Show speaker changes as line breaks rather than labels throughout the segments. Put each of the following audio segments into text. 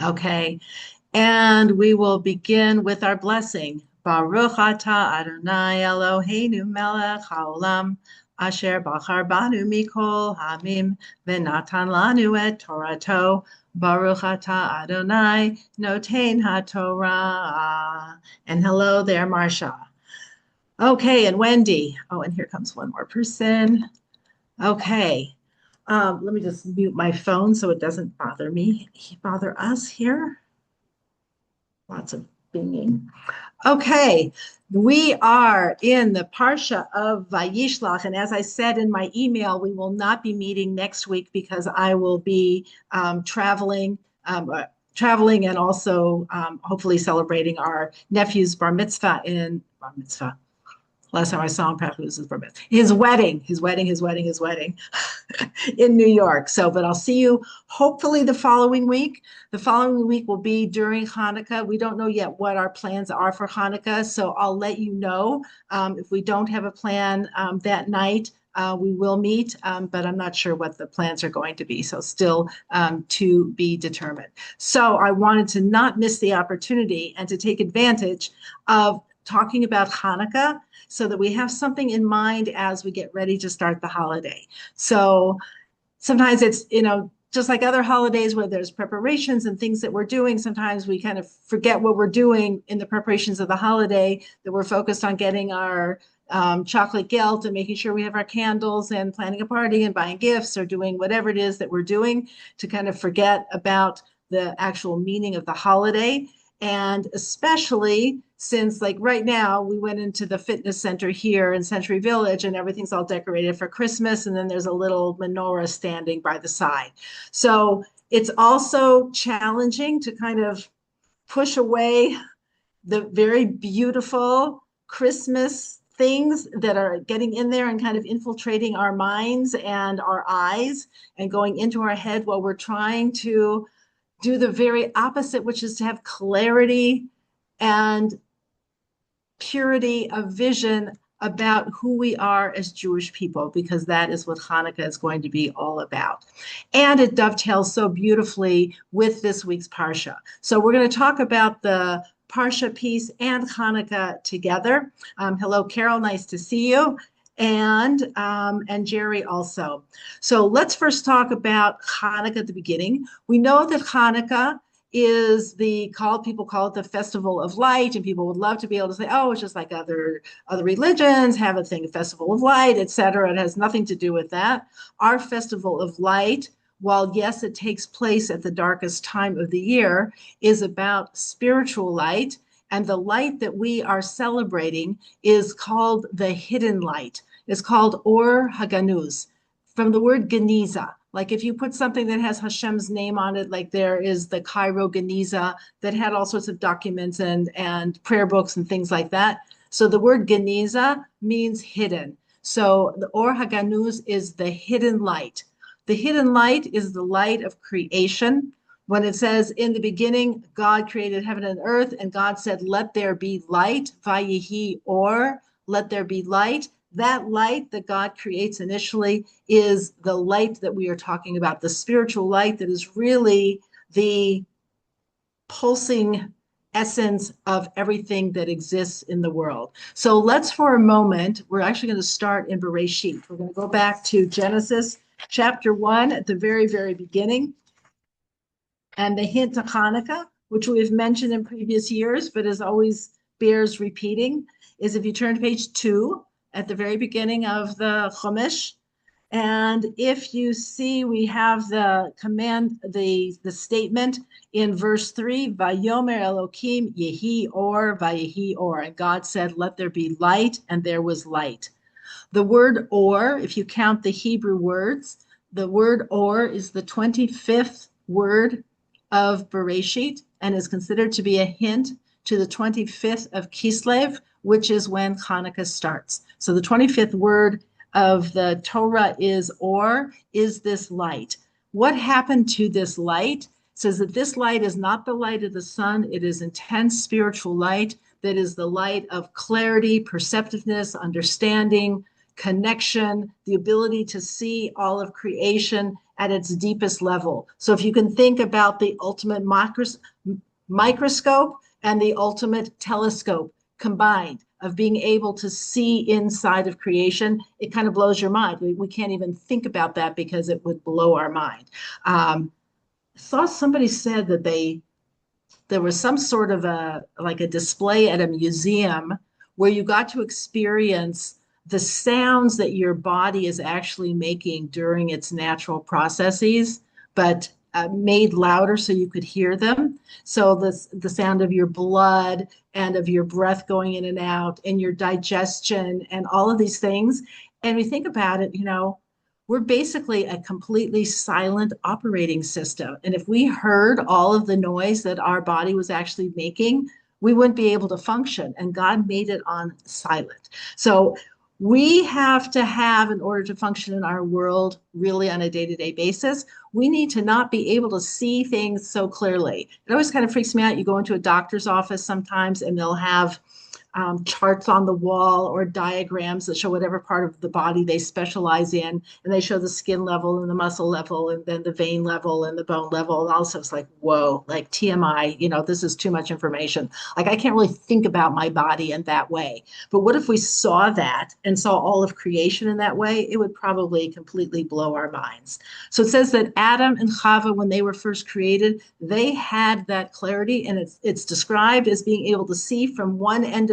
Okay, and we will begin with our blessing. Baruch atah Adonai Eloheinu melech haolam, asher bachar banu mikol hamim, v'natan lanu et Torato. Baruch atah Adonai noten haTorah. And hello there, Marsha. Okay, and Wendy. Oh, and here comes one more person. Okay. Let me just mute my phone so it doesn't bother us here. Lots of binging. Okay, we are in the parsha of Vayishlach, and as I said in my email, we will not be meeting next week because I will be traveling and also hopefully celebrating our nephew's bar mitzvah in bar mitzvah. Last time I saw him, probably was his wedding in New York. So, but I'll see you hopefully the following week. The following week will be during Hanukkah. We don't know yet what our plans are for Hanukkah, so I'll let you know. If we don't have a plan that night, we will meet, but I'm not sure what the plans are going to be. So still to be determined. So I wanted to not miss the opportunity and to take advantage of talking about Hanukkah so that we have something in mind as we get ready to start the holiday. So sometimes it's, just like other holidays where there's preparations and things that we're doing, sometimes we kind of forget what we're doing in the preparations of the holiday, that we're focused on getting our chocolate gelt and making sure we have our candles and planning a party and buying gifts or doing whatever it is that we're doing, to kind of forget about the actual meaning of the holiday. And especially since, like, right now, we went into the fitness center here in Century Village and everything's all decorated for Christmas. And then there's a little menorah standing by the side. So it's also challenging to kind of push away the very beautiful Christmas things that are getting in there and kind of infiltrating our minds and our eyes and going into our head while we're trying to do the very opposite, which is to have clarity and purity of vision about who we are as Jewish people, because that is what Hanukkah is going to be all about. And it dovetails so beautifully with this week's parsha. So we're going to talk about the parsha piece and Hanukkah together. Hello, Carol. Nice to see you. And Jerry also. So let's first talk about Hanukkah at the beginning. We know that Hanukkah is people call it the festival of light, and people would love to be able to say, oh, it's just like other religions have a thing, a festival of light, etc. It has nothing to do with that. Our festival of light, while yes, it takes place at the darkest time of the year, is about spiritual light. And the light that we are celebrating is called the hidden light. It's called Or Haganuz, from the word Geniza. Like if you put something that has Hashem's name on it, like there is the Cairo Geniza that had all sorts of documents and prayer books and things like that. So the word Geniza means hidden. So the Or Haganuz is the hidden light. The hidden light is the light of creation. When it says in the beginning, God created heaven and earth, and God said, let there be light, vayihi or, let there be light. That light that God creates initially is the light that we are talking about, the spiritual light that is really the pulsing essence of everything that exists in the world. So let's, for a moment, we're actually going to start in Bereshit. We're going to go back to Genesis chapter 1 at the very, very beginning. And the hint to Hanukkah, which we have mentioned in previous years, but as always bears repeating, is if you turn to page 2 at the very beginning of the Chumash, and if you see, we have the command, the statement in verse 3, Vayomer Elokim Yehi Or Vayehi Or, and God said, let there be light, and there was light. The word or, if you count the Hebrew words, the word or is the 25th word of Bereshit and is considered to be a hint to the 25th of Kislev, which is when Hanukkah starts. So the 25th word of the Torah is or, is this light. What happened to this light? It says that this light is not the light of the sun. It is intense spiritual light that is the light of clarity, perceptiveness, understanding, connection, the ability to see all of creation at its deepest level. So if you can think about the ultimate microscope and the ultimate telescope combined, of being able to see inside of creation, it kind of blows your mind. We can't even think about that because it would blow our mind. I saw somebody said that there was some sort of like a display at a museum where you got to experience the sounds that your body is actually making during its natural processes, but made louder so you could hear them. So the sound of your blood and of your breath going in and out and your digestion and all of these things. And we think about it, we're basically a completely silent operating system. And if we heard all of the noise that our body was actually making, we wouldn't be able to function. And God made it on silent. So we have to have, in order to function in our world really on a day-to-day basis, we need to not be able to see things so clearly. It always kind of freaks me out. You go into a doctor's office sometimes and they'll have charts on the wall or diagrams that show whatever part of the body they specialize in, and they show the skin level and the muscle level and then the vein level and the bone level, and also it's like, whoa, like TMI, this is too much information. Like, I can't really think about my body in that way. But what if we saw that and saw all of creation in that way? It would probably completely blow our minds. So it says that Adam and Chava, when they were first created, they had that clarity, and it's described as being able to see from one end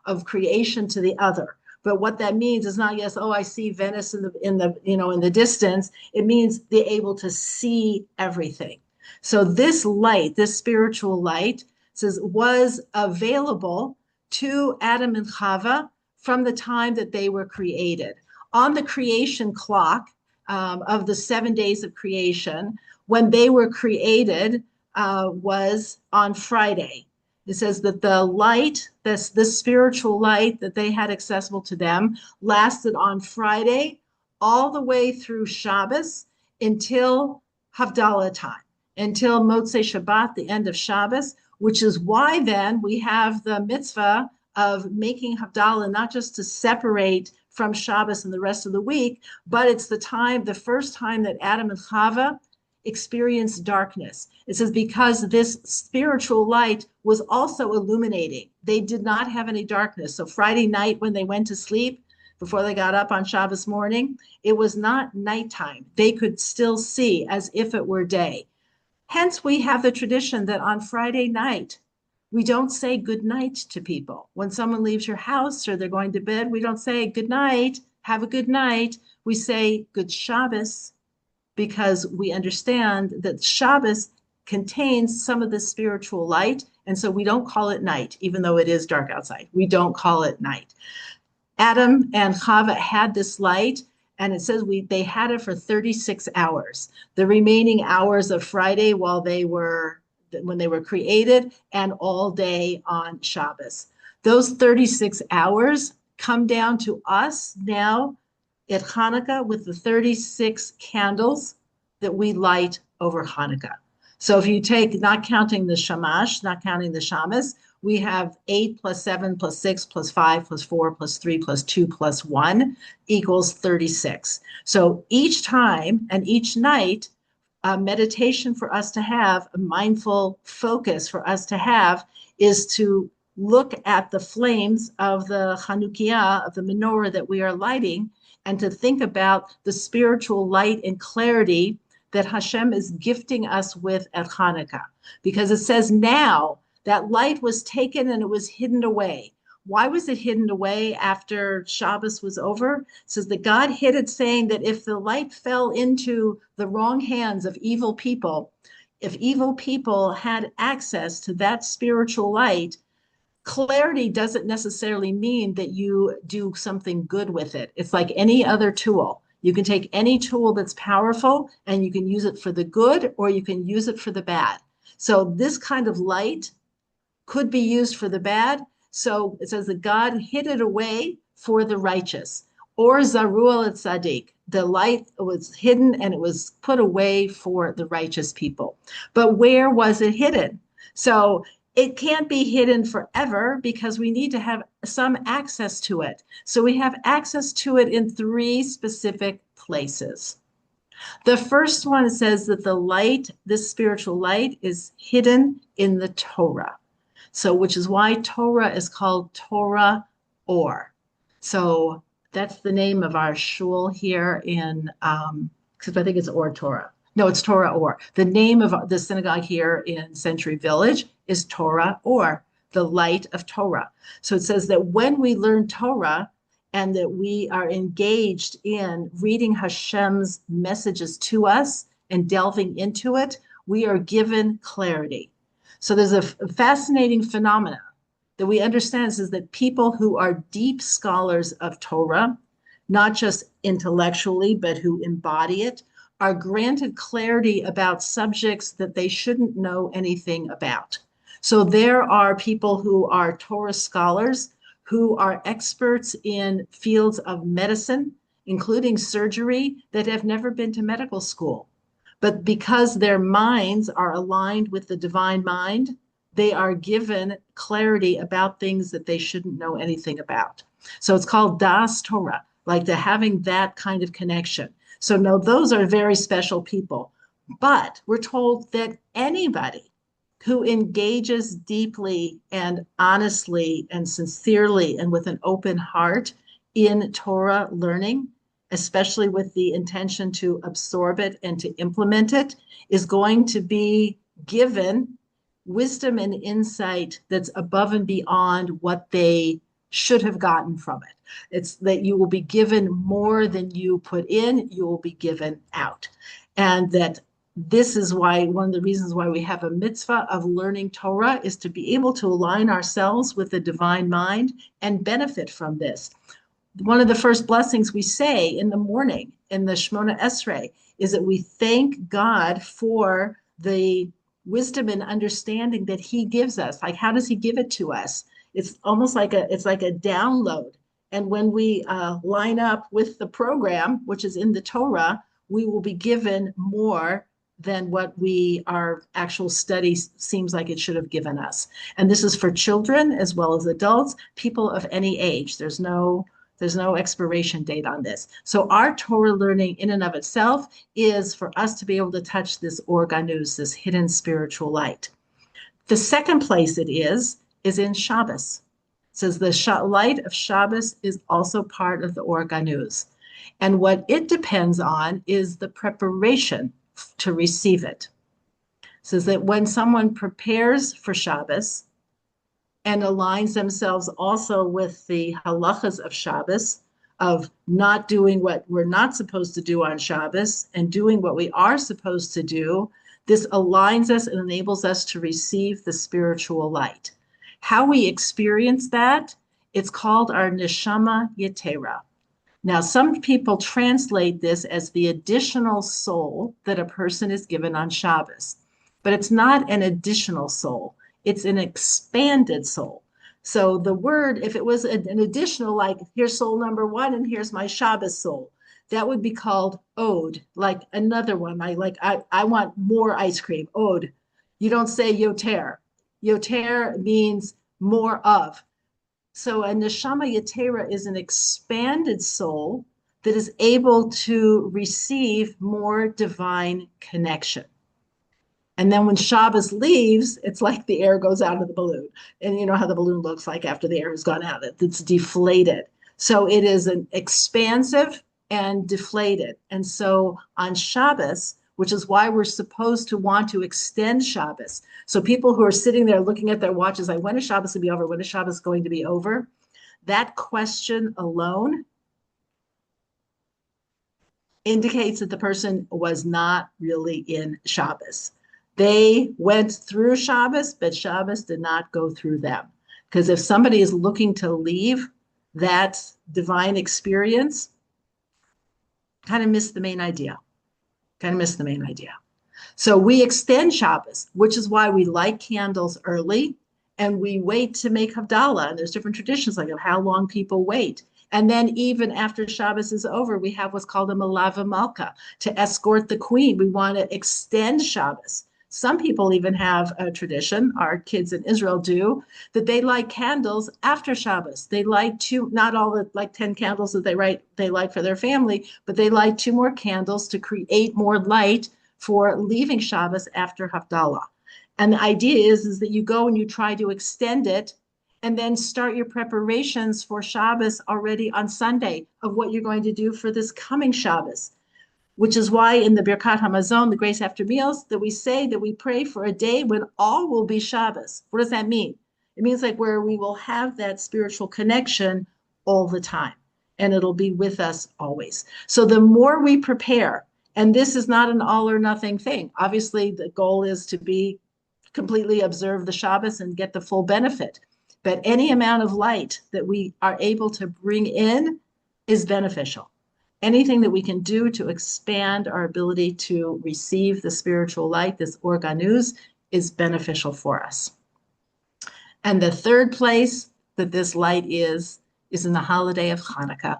of creation to the other. But what that means is not, yes, oh, I see Venice in the distance. It means they're able to see everything. So this light, this spiritual light, says was available to Adam and Chava from the time that they were created. On the creation clock of the 7 days of creation, when they were created, was on Friday. It says that the light, this spiritual light that they had accessible to them, lasted on Friday all the way through Shabbos until Havdalah time, until Motzei Shabbat, the end of Shabbos, which is why then we have the mitzvah of making Havdalah not just to separate from Shabbos and the rest of the week, but it's the first time that Adam and Chava experienced darkness. It says because this spiritual light was also illuminating. They did not have any darkness. So Friday night when they went to sleep, before they got up on Shabbos morning, it was not nighttime. They could still see as if it were day. Hence, we have the tradition that on Friday night, we don't say good night to people. When someone leaves your house or they're going to bed, we don't say good night, have a good night. We say good Shabbos, because we understand that Shabbos contains some of the spiritual light. And so we don't call it night, even though it is dark outside. We don't call it night. Adam and Chava had this light, and it says they had it for 36 hours. The remaining hours of Friday when they were created, and all day on Shabbos. Those 36 hours come down to us now at Hanukkah with the 36 candles that we light over Hanukkah. So if you take, not counting the shamash, not counting the shamas, we have 8 plus 7 plus 6 plus 5 plus 4 plus 3 plus 2 plus 1 equals 36. So each time and each night, a meditation for us to have, a mindful focus for us to have, is to look at the flames of the Chanukiah, of the menorah that we are lighting, and to think about the spiritual light and clarity that Hashem is gifting us with at Hanukkah. Because it says now that light was taken and it was hidden away. Why was it hidden away after Shabbos was over? It says that God hid it, saying that if the light fell into the wrong hands of evil people, if evil people had access to that spiritual light, clarity doesn't necessarily mean that you do something good with it. It's like any other tool. You can take any tool that's powerful and you can use it for the good, or you can use it for the bad. So this kind of light could be used for the bad. So it says that God hid it away for the righteous, or Zaruel et Tzaddik. The light was hidden and it was put away for the righteous people. But where was it hidden? So it can't be hidden forever because we need to have some access to it. So we have access to it in 3 specific places. The first one says that the light, this spiritual light, is hidden in the Torah. So, which is why Torah is called Torah Or. So that's the name of our shul here in, because I think it's Or Torah. No, it's Torah Or. The name of the synagogue here in Century Village is Torah Or, the light of Torah. So it says that when we learn Torah and that we are engaged in reading Hashem's messages to us and delving into it, we are given clarity. So there's a fascinating phenomena that we understand is that people who are deep scholars of Torah, not just intellectually, but who embody it, are granted clarity about subjects that they shouldn't know anything about. So there are people who are Torah scholars who are experts in fields of medicine, including surgery, that have never been to medical school. But because their minds are aligned with the divine mind, they are given clarity about things that they shouldn't know anything about. So it's called Das Torah, like to having that kind of connection. So no, those are very special people. But we're told that anybody who engages deeply and honestly and sincerely and with an open heart in Torah learning, especially with the intention to absorb it and to implement it, is going to be given wisdom and insight that's above and beyond what they should have gotten from it. It's that you will be given more than you put in, you will be given out. And that this is why one of the reasons why we have a mitzvah of learning Torah is to be able to align ourselves with the divine mind and benefit from this. One of the first blessings we say in the morning in the Shemona Esrei is that we thank God for the wisdom and understanding that he gives us. Like, how does he give it to us? It's almost like a download. And when we line up with the program, which is in the Torah, we will be given more than what our actual study seems like it should have given us. And this is for children as well as adults, people of any age. There's no expiration date on this. So our Torah learning in and of itself is for us to be able to touch this organus, this hidden spiritual light. The second place it is in Shabbos. It says the light of Shabbos is also part of the organus. And what it depends on is the preparation to receive it. It says that when someone prepares for Shabbos and aligns themselves also with the halachas of Shabbos, of not doing what we're not supposed to do on Shabbos and doing what we are supposed to do, this aligns us and enables us to receive the spiritual light. How we experience that, it's called our neshama yetera. Now, some people translate this as the additional soul that a person is given on Shabbos, but it's not an additional soul. It's an expanded soul. So the word, if it was an additional, like here's soul number one and here's my Shabbos soul, that would be called ode, like another one. I want more ice cream, ode. You don't say yoter. Yoter means more of. So a neshama yetera is an expanded soul that is able to receive more divine connection. And then when Shabbos leaves, it's like the air goes out of the balloon. And you know how the balloon looks like after the air has gone out. It's deflated. So it is an expansive and deflated. And so on Shabbos, which is why we're supposed to want to extend Shabbos. So people who are sitting there looking at their watches, like, when is Shabbos going to be over? When is Shabbos going to be over? That question alone indicates that the person was not really in Shabbos. They went through Shabbos, but Shabbos did not go through them. Because if somebody is looking to leave that divine experience, kind of missed the main idea. So we extend Shabbos, which is why we light candles early and we wait to make Havdalah. And there's different traditions like of how long people wait. And then even after Shabbos is over, we have what's called a Malava Malka to escort the queen. We want to extend Shabbos. Some people even have a tradition, our kids in Israel do, that they light candles after Shabbos. They light two, not all the like 10 candles that they light for their family, but they light two more candles to create more light for leaving Shabbos after Havdalah. And the idea is that you go and you try to extend it and then start your preparations for Shabbos already on Sunday of what you're going to do for this coming Shabbos, which is why in the Birkat Hamazon, the grace after meals, that we say that we pray for a day when all will be Shabbos. What does that mean? It means like where we will have that spiritual connection all the time, and it'll be with us always. So the more we prepare, and this is not an all or nothing thing. Obviously, the goal is to be completely observe the Shabbos and get the full benefit. But any amount of light that we are able to bring in is beneficial. Anything that we can do to expand our ability to receive the spiritual light, this organuz, is beneficial for us. And the third place that this light is in the holiday of Hanukkah.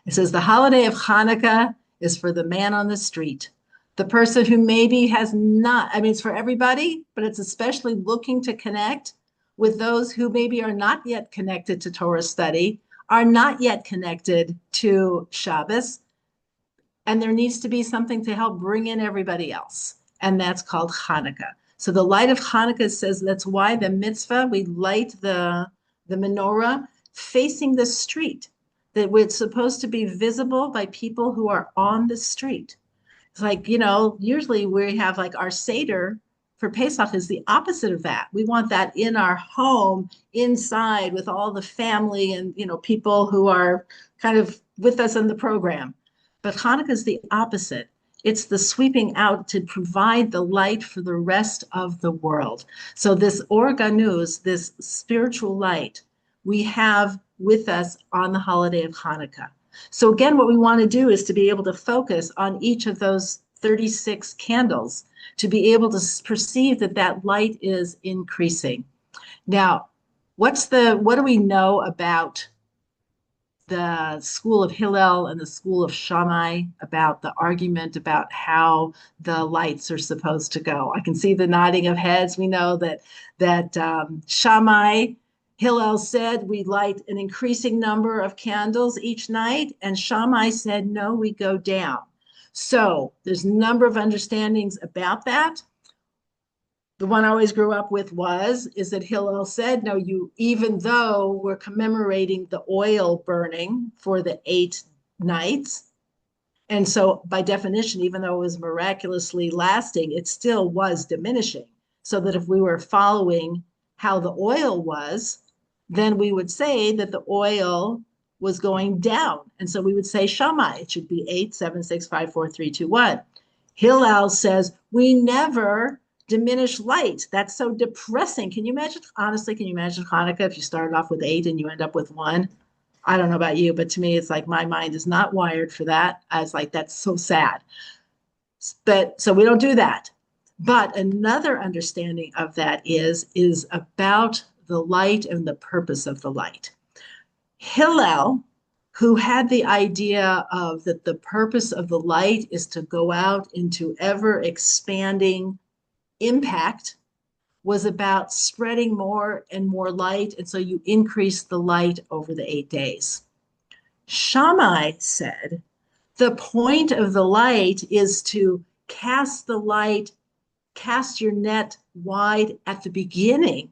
It says the holiday of Hanukkah is for the man on the street, the person who maybe has not, I mean, it's for everybody, but it's especially looking to connect with those who maybe are not yet connected to Torah study, are not yet connected to Shabbos, and there needs to be something to help bring in everybody else, and that's called Hanukkah. So the light of Hanukkah says that's why the mitzvah, we light the menorah facing the street, that it's supposed to be visible by people who are on the street. It's like, usually we have like our Seder for Pesach is the opposite of that. We want that in our home, inside with all the family and, people who are kind of with us in the program. But Hanukkah is the opposite. It's the sweeping out to provide the light for the rest of the world. So this organuz, this spiritual light, we have with us on the holiday of Hanukkah. So again, what we want to do is to be able to focus on each of those 36 candles, to be able to perceive that light is increasing. Now, what do we know about the school of Hillel and the school of Shammai, about the argument about how the lights are supposed to go? I can see the nodding of heads. We know that Shammai, Hillel said we light an increasing number of candles each night, and Shammai said, no, we go down. So there's a number of understandings about that. The one I always grew up with is that Hillel said, no, even though we're commemorating the oil burning for the 8 nights, and so by definition, even though it was miraculously lasting, it still was diminishing. So that if we were following how the oil was, then we would say that the oil was going down. And so we would say Shammai, it should be 8, 7, 6, 5, 4, 3, 2, 1. Hillel says, we never diminish light. That's so depressing. Can you imagine Hanukkah if you started off with 8 and you end up with 1? I don't know about you, but to me, it's like my mind is not wired for that. I was like, that's so sad. But so we don't do that. But another understanding of that is about the light and the purpose of the light. Hillel, who had the idea of that the purpose of the light is to go out into ever expanding impact, was about spreading more and more light. And so you increase the light over the 8 days. Shammai said, the point of the light is to cast your net wide at the beginning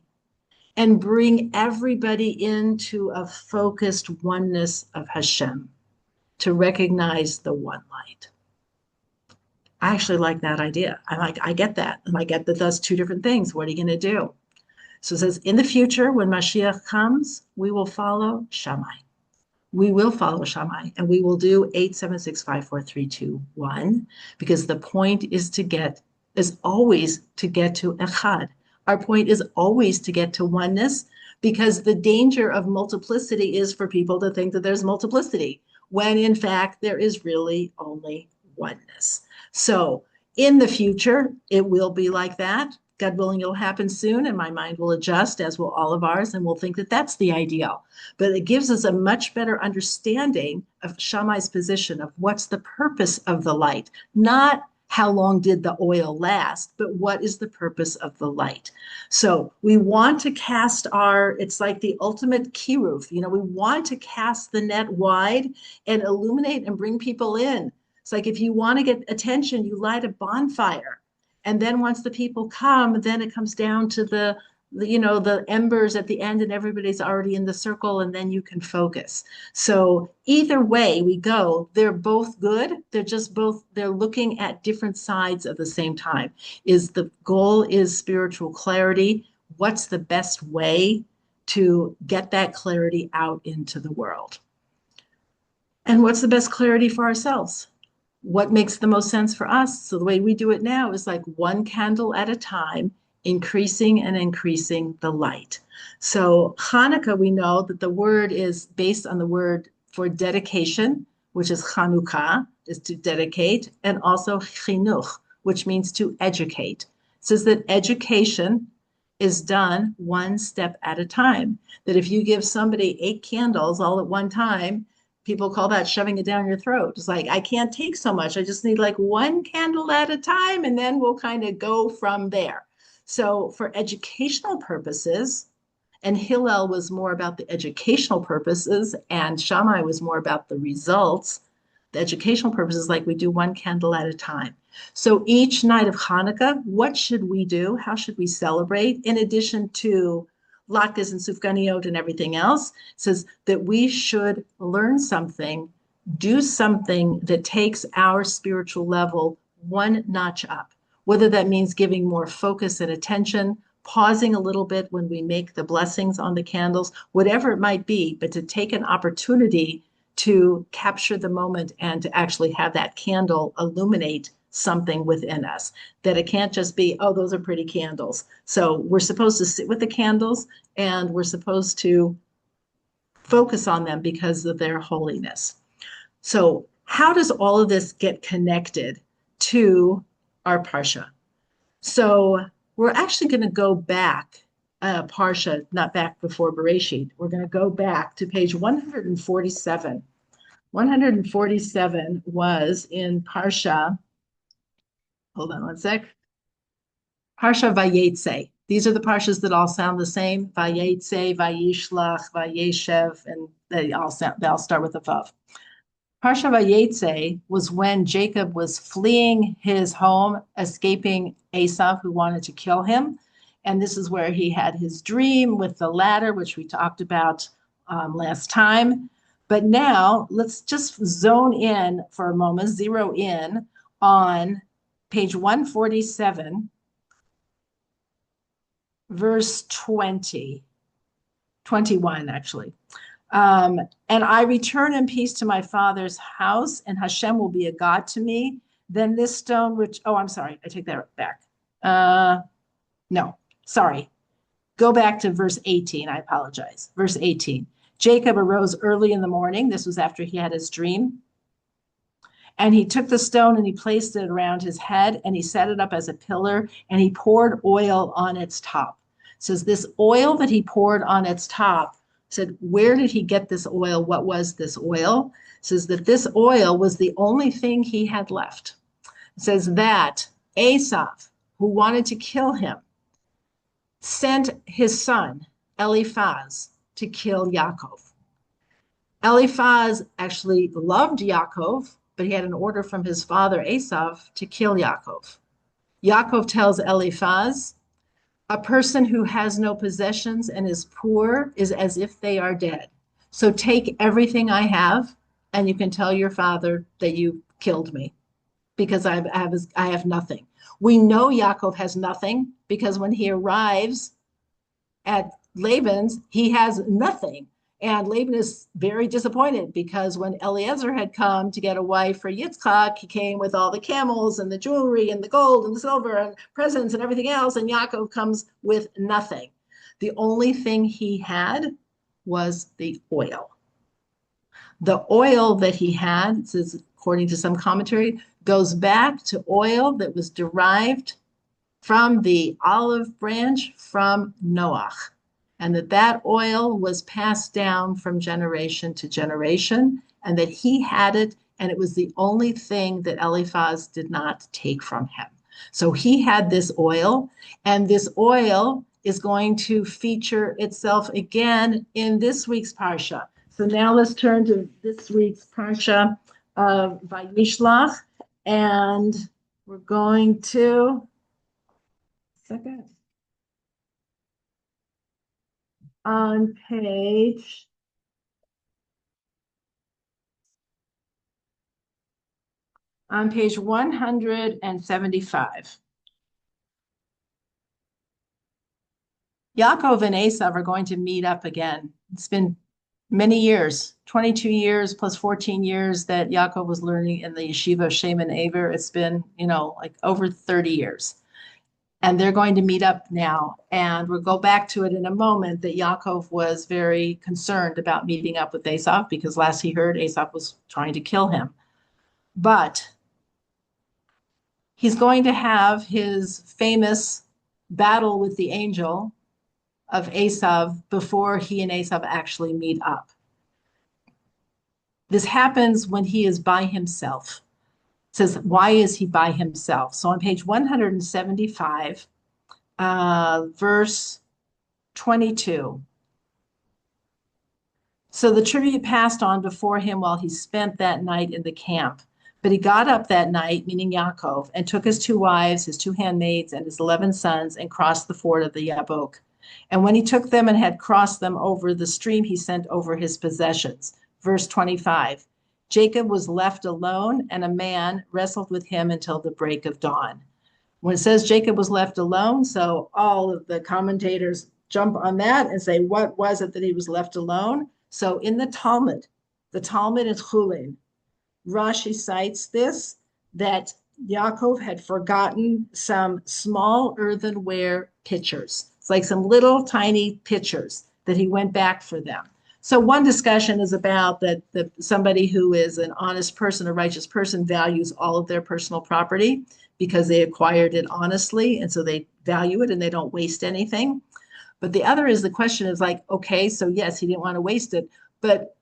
and bring everybody into a focused oneness of Hashem, to recognize the one light. I actually like that idea. I get that. And I get that that's two different things. What are you going to do? So it says, in the future, when Mashiach comes, we will follow Shammai. We will follow Shammai, and we will do 8, 7, 6, 5, 4, 3, 2, 1, because the point is always to get to echad. Our point is always to get to oneness, because the danger of multiplicity is for people to think that there's multiplicity, when in fact there is really only oneness. So in the future, it will be like that. God willing, it'll happen soon, and my mind will adjust, as will all of ours, and we'll think that that's the ideal. But it gives us a much better understanding of Shammai's position of what's the purpose of the light, not how long did the oil last, but what is the purpose of the light? So we want to cast it's like the ultimate kiruv. We want to cast the net wide and illuminate and bring people in. It's like if you want to get attention, you light a bonfire. And then once the people come, then it comes down to the embers at the end and everybody's already in the circle and then you can focus. So either way we go, they're both good. They're looking at different sides at the same time. The goal is spiritual clarity. What's the best way to get that clarity out into the world? And what's the best clarity for ourselves? What makes the most sense for us? So the way we do it now is like one candle at a time, increasing and increasing the light. So Hanukkah, we know that the word is based on the word for dedication, which is Chanukah, is to dedicate, and also chinuch, which means to educate. It says that education is done one step at a time. That if you give somebody 8 candles all at one time, people call that shoving it down your throat. It's like, I can't take so much. I just need like one candle at a time, and then we'll kind of go from there. So for educational purposes, and Hillel was more about the educational purposes, and Shammai was more about the results. The educational purposes, like we do one candle at a time. So each night of Hanukkah, what should we do? How should we celebrate? In addition to latkes and sufganiyot and everything else, it says that we should learn something, do something that takes our spiritual level one notch up. Whether that means giving more focus and attention, pausing a little bit when we make the blessings on the candles, whatever it might be, but to take an opportunity to capture the moment and to actually have that candle illuminate something within us, that it can't just be, oh, those are pretty candles. So we're supposed to sit with the candles and we're supposed to focus on them because of their holiness. So how does all of this get connected to our parsha? So we're actually going to go back, parsha, not back before Bereshit. We're going to go back to page 147. 147 was in parsha, hold on one sec, parsha Vayetze. These are the parshas that all sound the same. Vayetze, Vayishlach, Vayeshev, and they all start with a vav. Parsha Vayetze was when Jacob was fleeing his home, escaping Esau, who wanted to kill him. And this is where he had his dream with the ladder, which we talked about last time. But now let's just zone in for a moment, zero in on page 147, verse 21, actually. And I return in peace to my father's house, and Hashem will be a God to me. Then this stone, I'm sorry, I take that back. No, sorry. Go back to verse 18. I apologize. Verse 18. Jacob arose early in the morning. This was after he had his dream. And he took the stone and he placed it around his head and he set it up as a pillar and he poured oil on its top. It says this oil that he poured on its top, said, where did he get this oil? What was this oil? It says that this oil was the only thing he had left. It says that Esau, who wanted to kill him, sent his son, Eliphaz, to kill Yaakov. Eliphaz actually loved Yaakov, but he had an order from his father, Esau, to kill Yaakov. Yaakov tells Eliphaz, a person who has no possessions and is poor is as if they are dead. So take everything I have, and you can tell your father that you killed me because I have nothing. We know Yaakov has nothing because when he arrives at Laban's, he has nothing. And Laban is very disappointed because when Eliezer had come to get a wife for Yitzchak, he came with all the camels and the jewelry and the gold and the silver and presents and everything else. And Yaakov comes with nothing. The only thing he had was the oil. The oil that he had, it says, according to some commentary, goes back to oil that was derived from the olive branch from Noach. And that oil was passed down from generation to generation, and that he had it and it was the only thing that Eliphaz did not take from him. So he had this oil, and this oil is going to feature itself again in this week's parsha. So now let's turn to this week's parsha of Vayishlach, and we're going to on page 175. Yaakov and Esav are going to meet up again. It's been many years, 22 years plus 14 years that Yaakov was learning in the yeshiva of Shem and Aver. It's been, like over 30 years. And they're going to meet up now. And we'll go back to it in a moment that Yaakov was very concerned about meeting up with Esav because last he heard Esav was trying to kill him. But he's going to have his famous battle with the angel of Esav before he and Esav actually meet up. This happens when he is by himself. It says, why is he by himself? So on page 175, verse 22. So the tribute passed on before him while he spent that night in the camp. But he got up that night, meaning Yaakov, and took his 2 wives, his 2 handmaids, and his 11 sons, and crossed the ford of the Yabok. And when he took them and had crossed them over the stream, he sent over his possessions. Verse 25, Jacob was left alone, and a man wrestled with him until the break of dawn. When it says Jacob was left alone, so all of the commentators jump on that and say, what was it that he was left alone? So in the Talmud in Chulin, Rashi cites this, that Yaakov had forgotten some small earthenware pitchers. It's like some little tiny pitchers that he went back for them. So one discussion is about that somebody who is an honest person, a righteous person, values all of their personal property because they acquired it honestly, and so they value it and they don't waste anything. But the other is the question is like, okay, so yes, he didn't want to waste it, but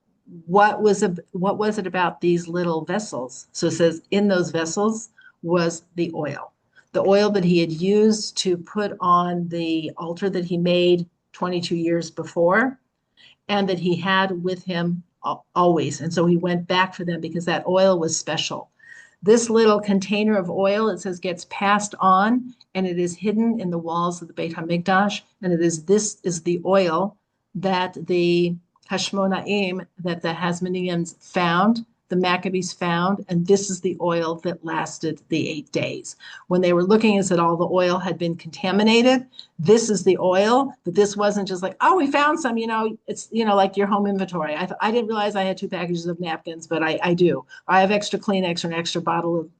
what was it about these little vessels? So it says in those vessels was the oil that he had used to put on the altar that he made 22 years before, and that he had with him always. And so he went back for them because that oil was special. This little container of oil, it says, gets passed on, and it is hidden in the walls of the Beit HaMikdash. And this is the oil that the Hashmonaim, that the Hasmoneans found, the Maccabees found, and this is the oil that lasted the 8 days. When they were looking and said all the oil had been contaminated, this is the oil, but this wasn't just like, oh, we found some, it's, like your home inventory. I didn't realize I had 2 packages of napkins, but I do. I have extra Kleenex or an extra bottle of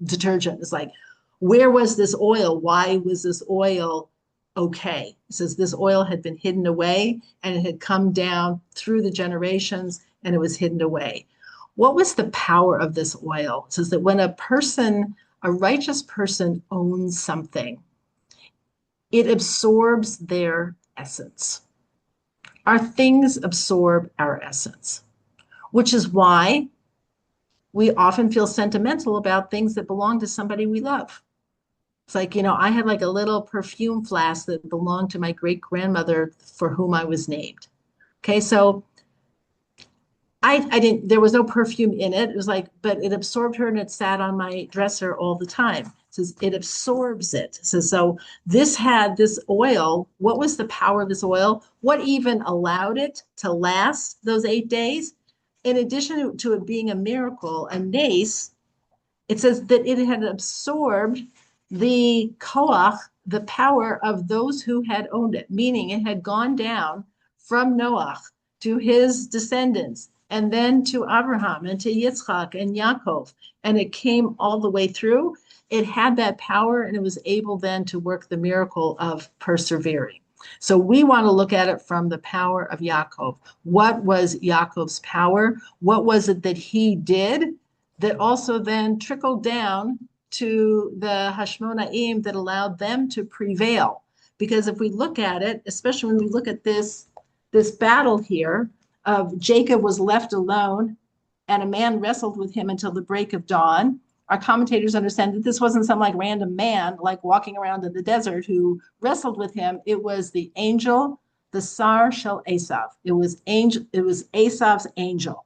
detergent. It's like, where was this oil? Why was this oil okay? It says this oil had been hidden away, and it had come down through the generations, and it was hidden away. What was the power of this oil? It says that when a righteous person owns something, it absorbs their essence. Our things absorb our essence, which is why we often feel sentimental about things that belong to somebody we love. It's like, I had like a little perfume flask that belonged to my great grandmother for whom I was named. Okay, so there was no perfume in it. It was like, but it absorbed her and it sat on my dresser all the time. It says it absorbs it. So this had this oil. What was the power of this oil? What even allowed it to last those 8 days? In addition to it being a miracle, a nace, it says that it had absorbed the koach, the power of those who had owned it, meaning it had gone down from Noach to his descendants, and then to Abraham and to Yitzchak and Yaakov, and it came all the way through. It had that power, and it was able then to work the miracle of persevering. So we want to look at it from the power of Yaakov. What was Yaakov's power? What was it that he did that also then trickled down to the Hashmonaim that allowed them to prevail? Because if we look at it, especially when we look at this battle here, of Jacob was left alone, and a man wrestled with him until the break of dawn. Our commentators understand that this wasn't some like random man like walking around in the desert who wrestled with him. It was the angel, the Sar Shel Esav. It was Esav's angel.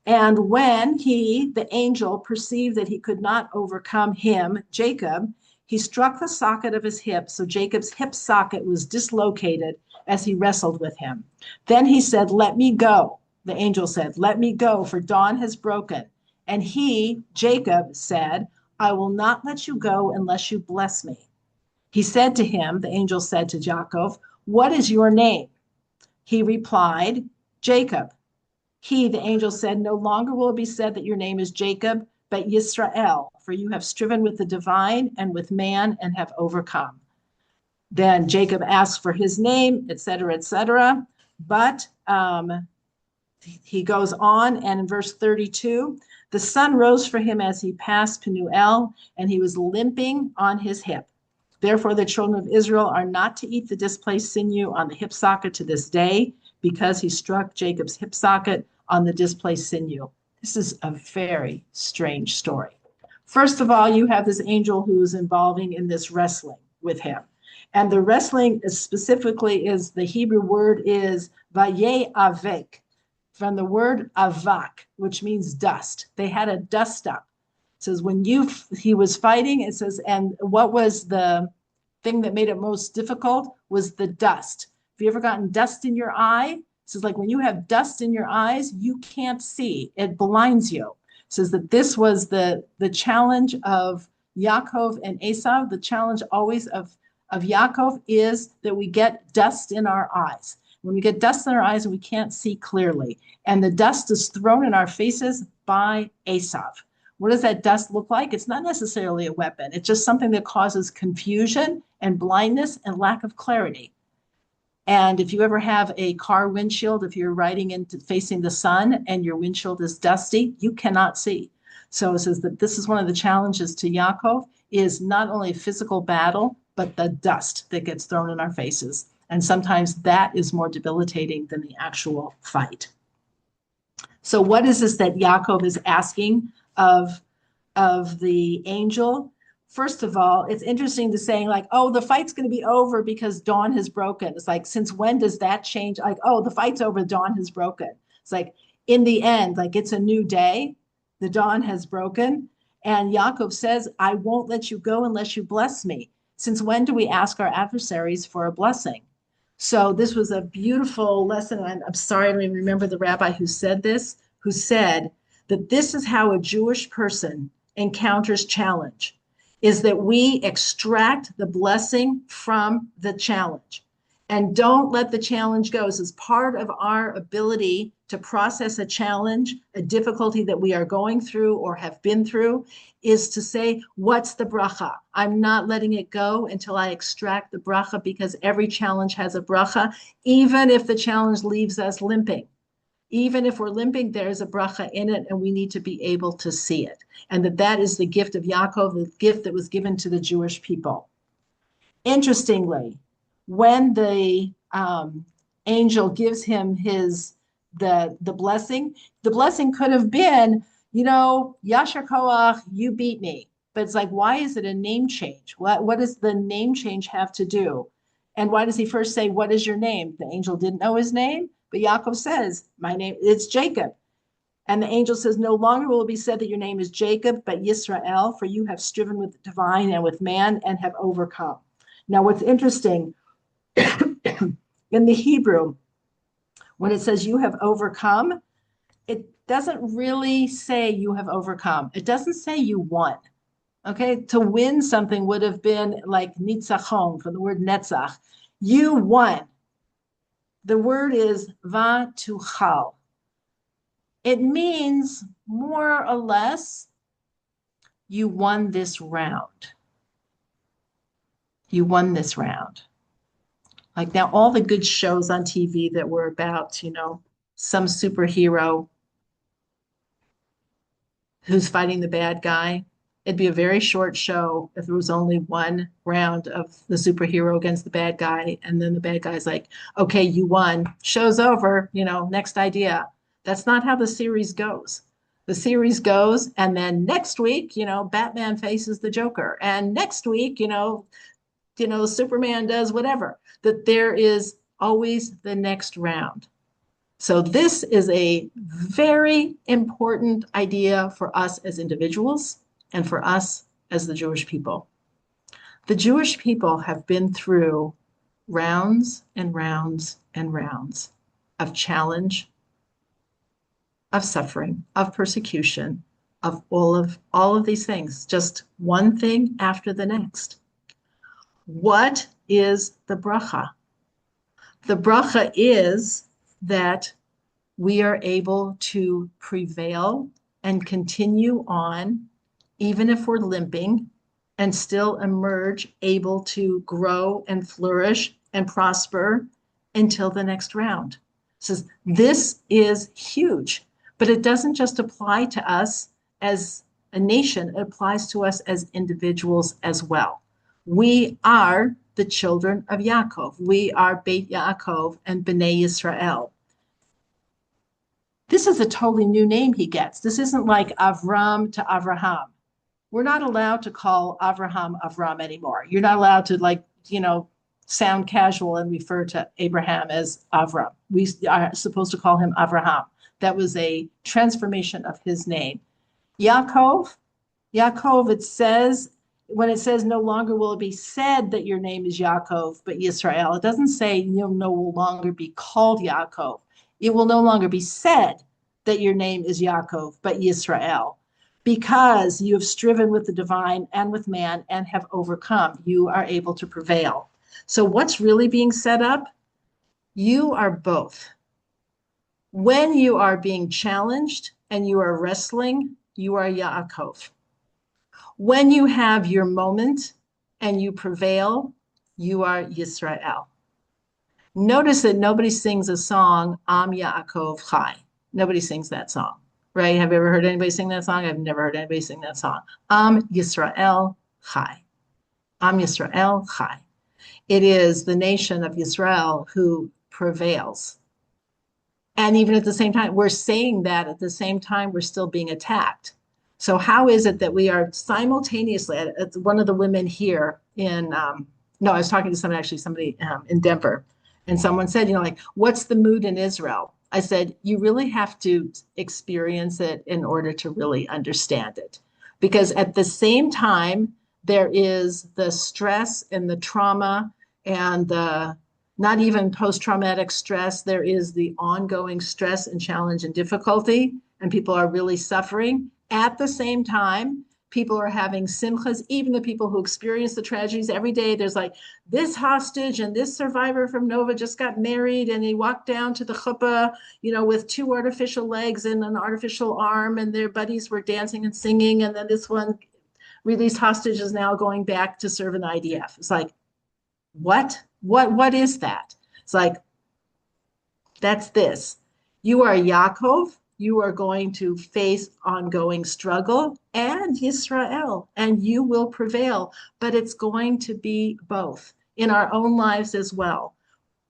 And when he, the angel, perceived that he could not overcome him, Jacob, he struck the socket of his hip, so Jacob's hip socket was dislocated as he wrestled with him. Then he said, "Let me go." The angel said, "Let me go, for dawn has broken." And he, Jacob, said, "I will not let you go unless you bless me." He said to him, the angel said to Yaakov, "What is your name?" He replied, "Jacob." He, the angel, said, "No longer will it be said that your name is Jacob, but Yisrael, for you have striven with the divine and with man and have overcome." Then Jacob asked for his name, etc., etc. But he goes on, and in verse 32, the sun rose for him as he passed Penuel, and he was limping on his hip. Therefore, the children of Israel are not to eat the displaced sinew on the hip socket to this day, because he struck Jacob's hip socket on the displaced sinew. This is a very strange story. First of all, you have this angel who is involving in this wrestling with him. And the wrestling is specifically is the Hebrew word is vaye avek, from the word avak, which means dust. They had a dust up. It says when he was fighting, it says, and what was the thing that made it most difficult was the dust. Have you ever gotten dust in your eye? It says like when you have dust in your eyes, you can't see. It blinds you. It says that this was the challenge of Yaakov and Esav. The challenge always of Yaakov is that we get dust in our eyes. When we get dust in our eyes, we can't see clearly. And the dust is thrown in our faces by Esav. What does that dust look like? It's not necessarily a weapon. It's just something that causes confusion and blindness and lack of clarity. And if you ever have a car windshield, if you're riding into facing the sun and your windshield is dusty, you cannot see. So it says that this is one of the challenges to Yaakov is not only physical battle, but the dust that gets thrown in our faces. And sometimes that is more debilitating than the actual fight. So what is this that Yaakov is asking of the angel? First of all, it's interesting to say like, oh, the fight's going to be over because dawn has broken. It's like, since when does that change? Like, oh, the fight's over, dawn has broken. It's like, in the end, like it's a new day, the dawn has broken. And Yaakov says, I won't let you go unless you bless me. Since when do we ask our adversaries for a blessing? So this was a beautiful lesson. I'm sorry, I don't even remember the rabbi who said this, who said that this is how a Jewish person encounters challenge, is that we extract the blessing from the challenge and don't let the challenge go. This is part of our ability to process a challenge, a difficulty that we are going through or have been through, is to say, what's the bracha? I'm not letting it go until I extract the bracha, because every challenge has a bracha, even if the challenge leaves us limping. Even if we're limping, there's a bracha in it, and we need to be able to see it. And that is the gift of Yaakov, the gift that was given to the Jewish people. Interestingly, when the angel gives him the blessing could have been, Yashar Koach, you beat me. But it's like, why is it a name change? What does the name change have to do? And why does he first say, what is your name? The angel didn't know his name, but Yaakov says, my name, it's Jacob. And the angel says, no longer will it be said that your name is Jacob, but Yisrael, for you have striven with the divine and with man and have overcome. Now, what's interesting, in the Hebrew, when it says you have overcome, it doesn't really say you have overcome. It doesn't say you won. Okay, to win something would have been like nitzachon, from the word netzach. You won. The word is vatuchal. It means more or less you won this round. You won this round. Like now, all the good shows on TV that were about, some superhero who's fighting the bad guy, it'd be a very short show if there was only one round of the superhero against the bad guy. And then the bad guy's like, okay, you won. Show's over, next idea. That's not how the series goes. The series goes, and then next week, Batman faces the Joker, and next week, Superman does whatever. That there is always the next round. So this is a very important idea for us as individuals and for us as the Jewish people. The Jewish people have been through rounds and rounds and rounds of challenge, of suffering, of persecution, of all of these things, just one thing after the next. What is the bracha? The bracha is that we are able to prevail and continue on, even if we're limping, and still emerge able to grow and flourish and prosper until the next round. So this is huge, but it doesn't just apply to us as a nation, it applies to us as individuals as well. We are the children of Yaakov. We are Beit Yaakov and Bnei Yisrael. This is a totally new name he gets. This isn't like Avram to Avraham. We're not allowed to call Avraham Avram anymore. You're not allowed to sound casual and refer to Abraham as Avram. We are supposed to call him Avraham. That was a transformation of his name. Yaakov, it says, when it says no longer will it be said that your name is Yaakov, but Yisrael, it doesn't say you'll no longer be called Yaakov. It will no longer be said that your name is Yaakov, but Yisrael, because you have striven with the divine and with man and have overcome. You are able to prevail. So what's really being set up? You are both. When you are being challenged and you are wrestling, you are Yaakov. When you have your moment and you prevail, you are Yisrael. Notice that nobody sings a song, Am Yaakov Chai. Nobody sings that song, right? Have you ever heard anybody sing that song? I've never heard anybody sing that song. Am Yisrael Chai. Am Yisrael Chai. It is the nation of Yisrael who prevails. And even at the same time, we're saying that at the same time, we're still being attacked. So how is it that we are simultaneously, one of the women here I was talking to somebody in Denver, and someone said, what's the mood in Israel? I said, you really have to experience it in order to really understand it. Because at the same time, there is the stress and the trauma and the not even post-traumatic stress. There is the ongoing stress and challenge and difficulty, and people are really suffering. At the same time, people are having simchas, even the people who experience the tragedies every day. There's like this hostage and this survivor from Nova just got married and he walked down to the chuppah, with 2 artificial legs and an artificial arm, and their buddies were dancing and singing. And then this one released hostage is now going back to serve in the IDF. It's like, what is that? It's like, that's this. You are Yaakov. You are going to face ongoing struggle and Yisrael, and you will prevail. But it's going to be both in our own lives as well.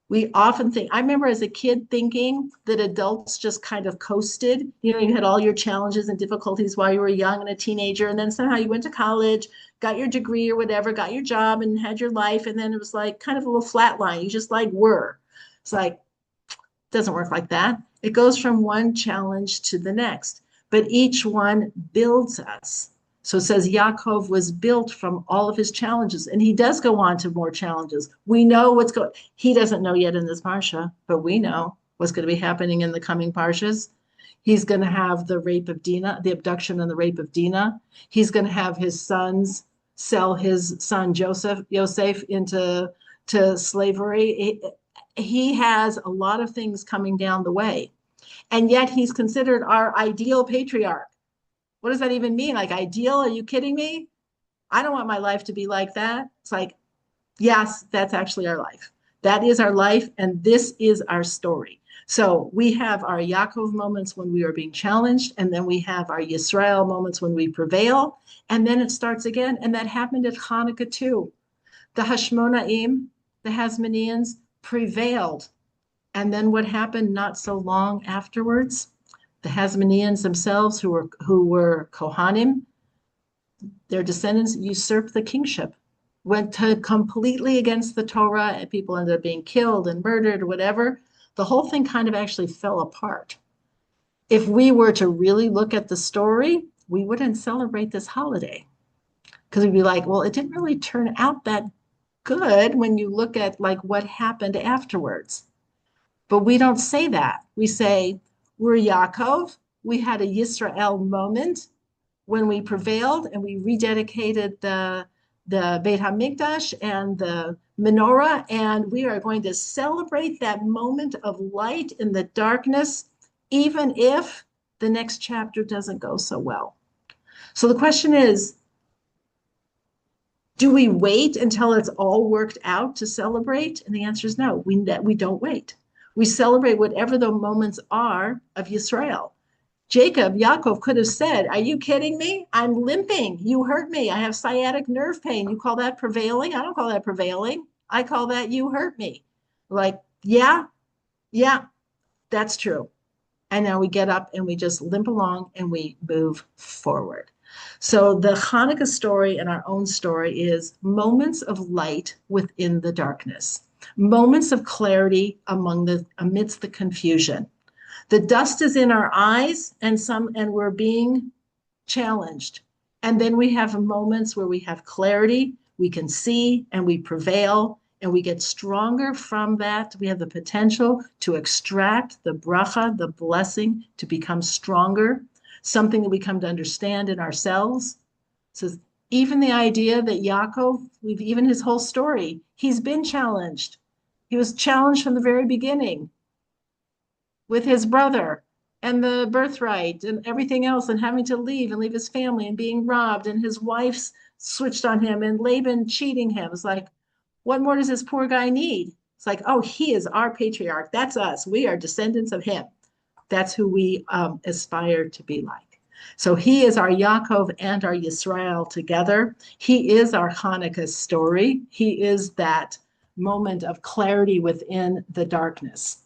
We often think, I remember as a kid thinking that adults just kind of coasted. You had all your challenges and difficulties while you were young and a teenager, and then somehow you went to college, got your degree or whatever, got your job and had your life, and then it was like kind of a little flat line. You just were. It's like, it doesn't work like that. It goes from one challenge to the next, but each one builds us. So it says Yaakov was built from all of his challenges, and he does go on to more challenges. We know what's going. He doesn't know yet in this parsha, but we know what's going to be happening in the coming parshas. He's going to have the rape of Dinah, the abduction and the rape of Dinah. He's going to have his sons sell his son Yosef into slavery. He has a lot of things coming down the way. And yet he's considered our ideal patriarch. What does that even mean? Like ideal? Are you kidding me? I don't want my life to be like that. It's like, yes, that's actually our life. That is our life, and this is our story. So we have our Yaakov moments when we are being challenged, and then we have our Yisrael moments when we prevail, and then it starts again. And that happened at Hanukkah too. The Hashmonaim, the Hasmoneans, prevailed. And then what happened not so long afterwards? The Hasmoneans themselves, who were Kohanim, their descendants usurped the kingship, went to completely against the Torah, and people ended up being killed and murdered or whatever. The whole thing kind of actually fell apart. If we were to really look at the story, we wouldn't celebrate this holiday because we'd be like, well, it didn't really turn out that good when you look at like what happened afterwards. But we don't say that. We say, we're Yaakov. We had a Yisrael moment when we prevailed and we rededicated the Beit HaMikdash and the menorah, and we are going to celebrate that moment of light in the darkness, even if the next chapter doesn't go so well. So the question is, do we wait until it's all worked out to celebrate? And the answer is no, we don't wait. We celebrate whatever the moments are of Yisrael. Yaakov could have said, are you kidding me? I'm limping. You hurt me. I have sciatic nerve pain. You call that prevailing? I don't call that prevailing. I call that you hurt me. Like, yeah, that's true. And now we get up and we just limp along and we move forward. So the Hanukkah story and our own story is moments of light within the darkness, moments of clarity amidst the confusion. The dust is in our eyes and we're being challenged. And then we have moments where we have clarity, we can see and we prevail and we get stronger from that. We have the potential to extract the bracha, the blessing, to become stronger, something that we come to understand in ourselves. So even the idea that Yaakov, even his whole story, he's been challenged. He was challenged from the very beginning with his brother and the birthright and everything else, and having to leave his family and being robbed, and his wife's switched on him and Laban cheating him. It's like, what more does this poor guy need? It's like, oh, he is our patriarch. That's us. We are descendants of him. That's who we aspire to be like. So he is our Yaakov and our Yisrael together. He is our Hanukkah story. He is that moment of clarity within the darkness.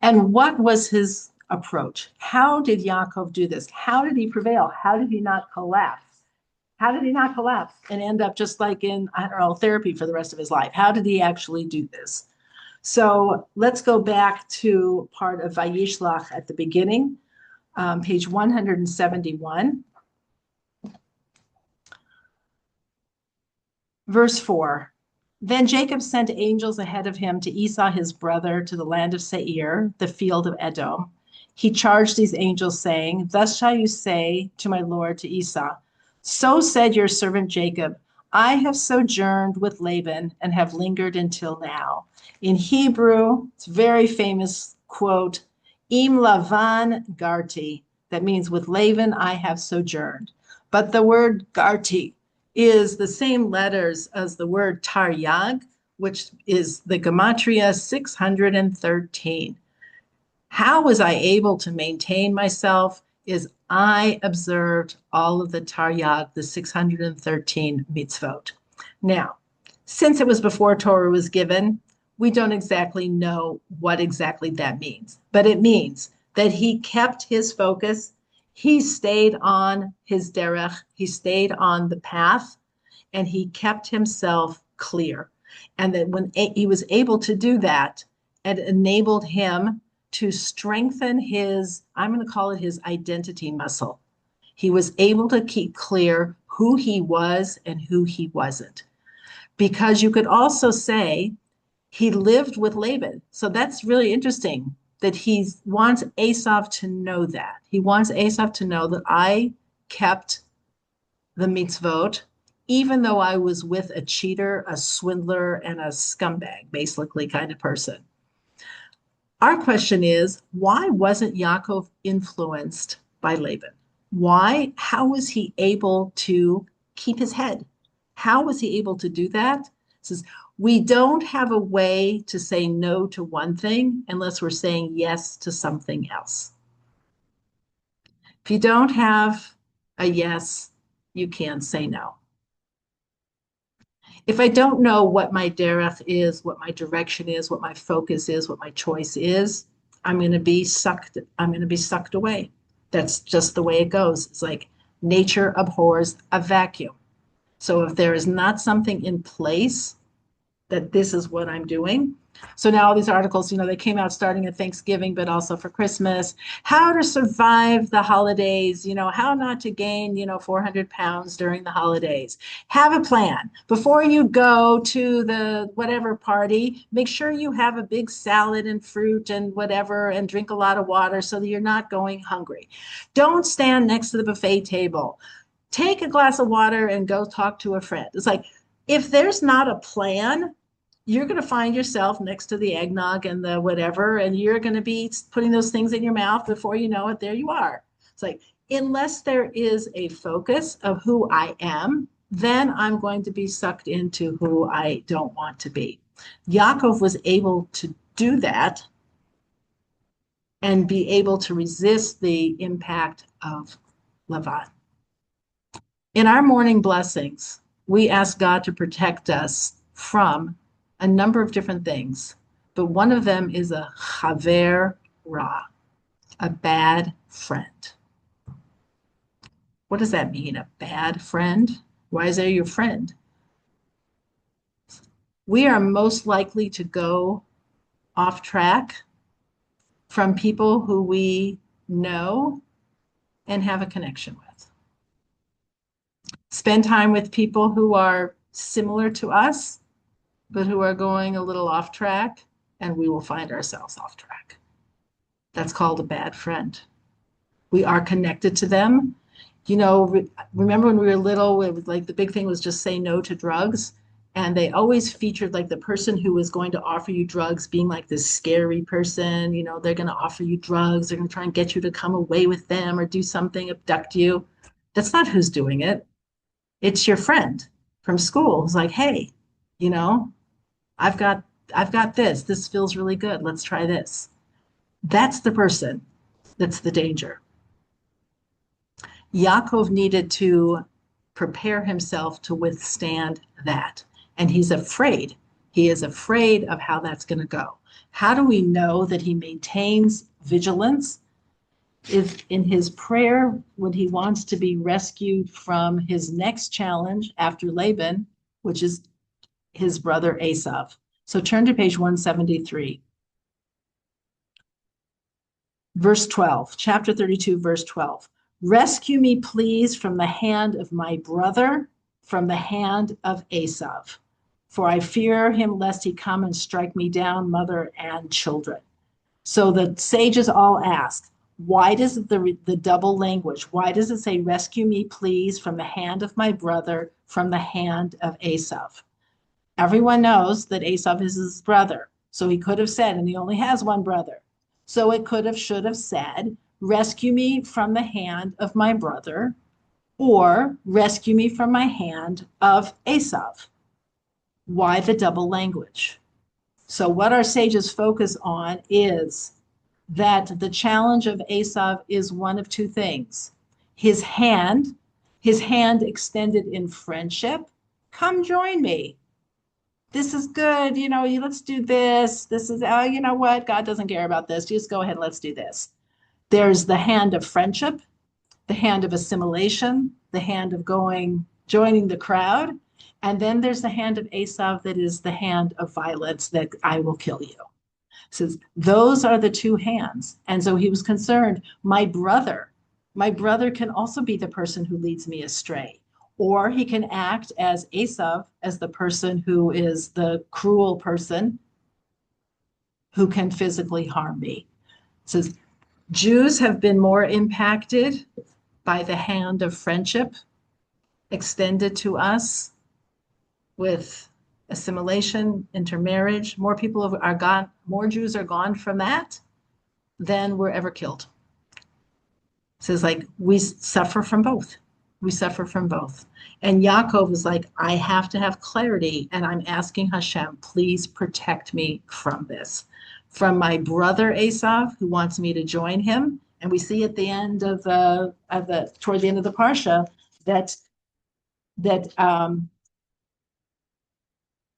And what was his approach? How did Yaakov do this? How did he prevail? How did he not collapse? How did he not collapse and end up just like in, I don't know, therapy for the rest of his life? How did he actually do this? So let's go back to part of Vayishlach at the beginning, page 171. Verse 4. Then Jacob sent angels ahead of him to Esau his brother to the land of Seir, the field of Edom. He charged these angels, saying, thus shall you say to my lord, to Esau, so said your servant Jacob, I have sojourned with Laban and have lingered until now. In Hebrew, it's a very famous quote, Im Lavan Garti. That means with Laban I have sojourned. But the word Garti is the same letters as the word Taryag, which is the gematria 613. How was I able to maintain myself is I observed all of the Taryag, the 613 mitzvot. Now, since it was before Torah was given, we don't exactly know what exactly that means, but it means that he kept his focus. He stayed on his derech, he stayed on the path, and he kept himself clear. And that when he was able to do that, it enabled him to strengthen his, I'm going to call it his identity muscle. He was able to keep clear who he was and who he wasn't. Because you could also say he lived with Laban. So that's really interesting that he wants Esau to know that. He wants Esau to know that I kept the mitzvot, even though I was with a cheater, a swindler, and a scumbag, basically kind of person. Our question is, why wasn't Yaakov influenced by Laban? Why? How was he able to keep his head? How was he able to do that? It says, we don't have a way to say no to one thing unless we're saying yes to something else. If you don't have a yes, you can't say no. If I don't know what my derech is, what my direction is, what my focus is, what my choice is, I'm going to be sucked away. That's just the way it goes. It's like nature abhors a vacuum. So if there is not something in place that this is what I'm doing. So now all these articles, they came out starting at Thanksgiving, but also for Christmas, how to survive the holidays, how not to gain, 400 pounds during the holidays. Have a plan. Before you go to the whatever party, make sure you have a big salad and fruit and whatever, and drink a lot of water so that you're not going hungry. Don't stand next to the buffet table. Take a glass of water and go talk to a friend. It's like, if there's not a plan, you're going to find yourself next to the eggnog and the whatever, and you're going to be putting those things in your mouth before you know it, there you are. It's like, unless there is a focus of who I am, then I'm going to be sucked into who I don't want to be. Yaakov was able to do that and be able to resist the impact of Lavan. In our morning blessings, we ask God to protect us from a number of different things, but one of them is a chaver ra, a bad friend. What does that mean, a bad friend? Why is there your friend? We are most likely to go off track from people who we know and have a connection with. Spend time with people who are similar to us, but who are going a little off track, and we will find ourselves off track. That's called a bad friend. We are connected to them. Remember when we were little, it was like the big thing was just say no to drugs. And they always featured like the person who was going to offer you drugs being like this scary person. They're going to offer you drugs. They're going to try and get you to come away with them or do something, abduct you. That's not who's doing it. It's your friend from school who's like, hey, I've got this. This feels really good. Let's try this. That's the person that's the danger. Yaakov needed to prepare himself to withstand that. And he's afraid. He is afraid of how that's going to go. How do we know that he maintains vigilance? If in his prayer, when he wants to be rescued from his next challenge after Laban, which is his brother Esav. So turn to page 173. Verse 12, chapter 32, verse 12. Rescue me, please, from the hand of my brother, from the hand of Esav. For I fear him lest he come and strike me down, mother and children. So the sages all ask, why does the double language, why does it say, rescue me, please, from the hand of my brother, from the hand of Esav? Everyone knows that Esav is his brother. So he could have said, and he only has one brother. So it should have said, rescue me from the hand of my brother, or rescue me from my hand of Esav. Why the double language? So what our sages focus on is that the challenge of Esav is one of two things. His hand extended in friendship, come join me. This is good, let's do this. This is, you know what? God doesn't care about this. Just go ahead, let's do this. There's the hand of friendship, the hand of assimilation, the hand of joining the crowd. And then there's the hand of Esav that is the hand of violence, that I will kill you. Says those are the two hands. And so he was concerned, my brother can also be the person who leads me astray. Or he can act as Esav, as the person who is the cruel person who can physically harm me. It says Jews have been more impacted by the hand of friendship extended to us with assimilation, intermarriage. More people are gone, more Jews are gone from that than were ever killed. It says like we suffer from both. We suffer from both. And Yaakov is like, I have to have clarity, and I'm asking Hashem, please protect me from this. From my brother Esav, who wants me to join him. And we see at the end of toward the end of the parsha,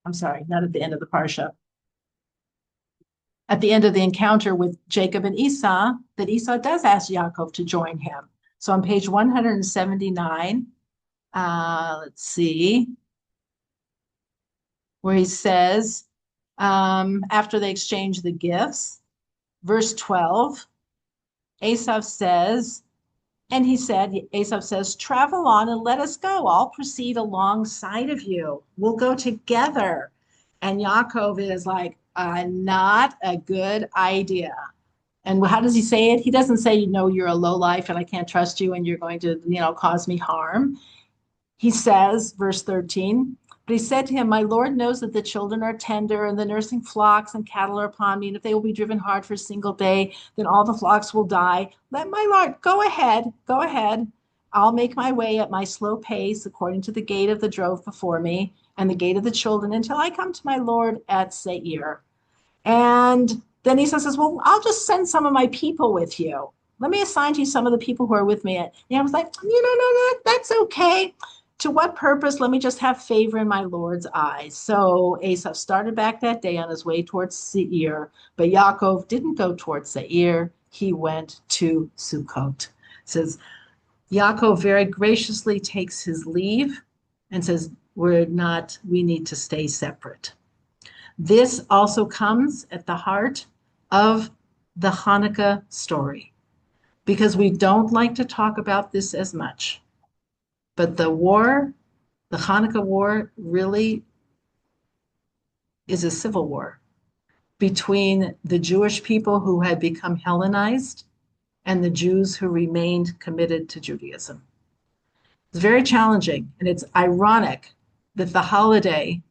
I'm sorry, not at the end of the parsha. at the end of the encounter with Jacob and Esau, that Esau does ask Yaakov to join him. So on page 179, let's see, where he says, after they exchange the gifts, verse 12, Esau says, Esau says, travel on and let us go. I'll proceed alongside of you. We'll go together. And Yaakov is like, not a good idea. And how does he say it? He doesn't say, no, you're a lowlife and I can't trust you and you're going to, cause me harm. He says, verse 13, but he said to him, my Lord knows that the children are tender and the nursing flocks and cattle are upon me. And if they will be driven hard for a single day, then all the flocks will die. Let my Lord go ahead. Go ahead. I'll make my way at my slow pace according to the gait of the drove before me and the gait of the children until I come to my Lord at Seir. And then Esau says, well, I'll just send some of my people with you. Let me assign to you some of the people who are with me. And I was like, no, that's okay. To what purpose? Let me just have favor in my Lord's eyes. So Esau started back that day on his way towards Seir, but Yaakov didn't go towards Seir. He went to Sukkot. It says, Yaakov very graciously takes his leave and says, we need to stay separate. This also comes at the heart of the Hanukkah story, because we don't like to talk about this as much. But the Hanukkah war, really is a civil war between the Jewish people who had become Hellenized and the Jews who remained committed to Judaism. It's very challenging, and it's ironic that the holiday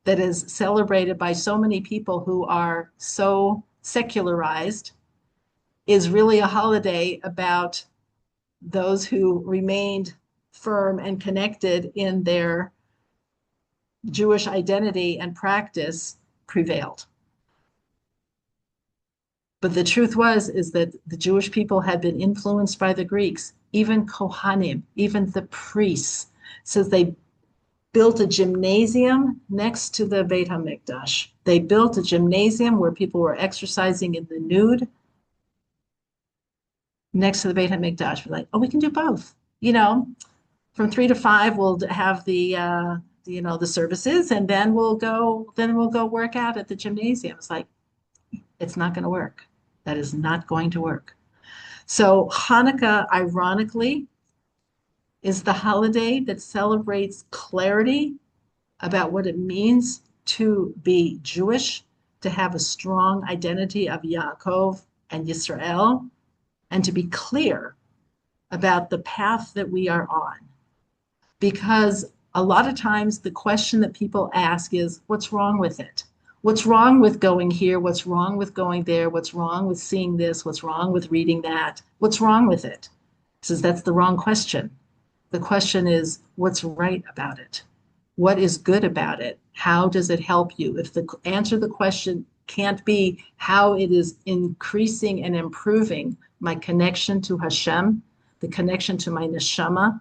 that is celebrated by so many people who are so secularized is really a holiday about those who remained firm and connected in their Jewish identity and practice prevailed. But the truth is that the Jewish people had been influenced by the Greeks, even Kohanim, even the priests. It says they built a gymnasium next to the Beit HaMikdash. They built a gymnasium where people were exercising in the nude next to the Beit HaMikdash. We're like, oh, we can do both. From 3 to 5, we'll have the services, and then we'll go work out at the gymnasium. It's like, it's not going to work. That is not going to work. So Hanukkah, ironically, is the holiday that celebrates clarity about what it means to be Jewish, to have a strong identity of Yaakov and Yisrael, and to be clear about the path that we are on. Because a lot of times the question that people ask is, what's wrong with it? What's wrong with going here? What's wrong with going there? What's wrong with seeing this? What's wrong with reading that? What's wrong with it? He says that's the wrong question. The question is, what's right about it? What is good about it? How does it help you? If the answer to the question can't be how it is increasing and improving my connection to Hashem, the connection to my neshama,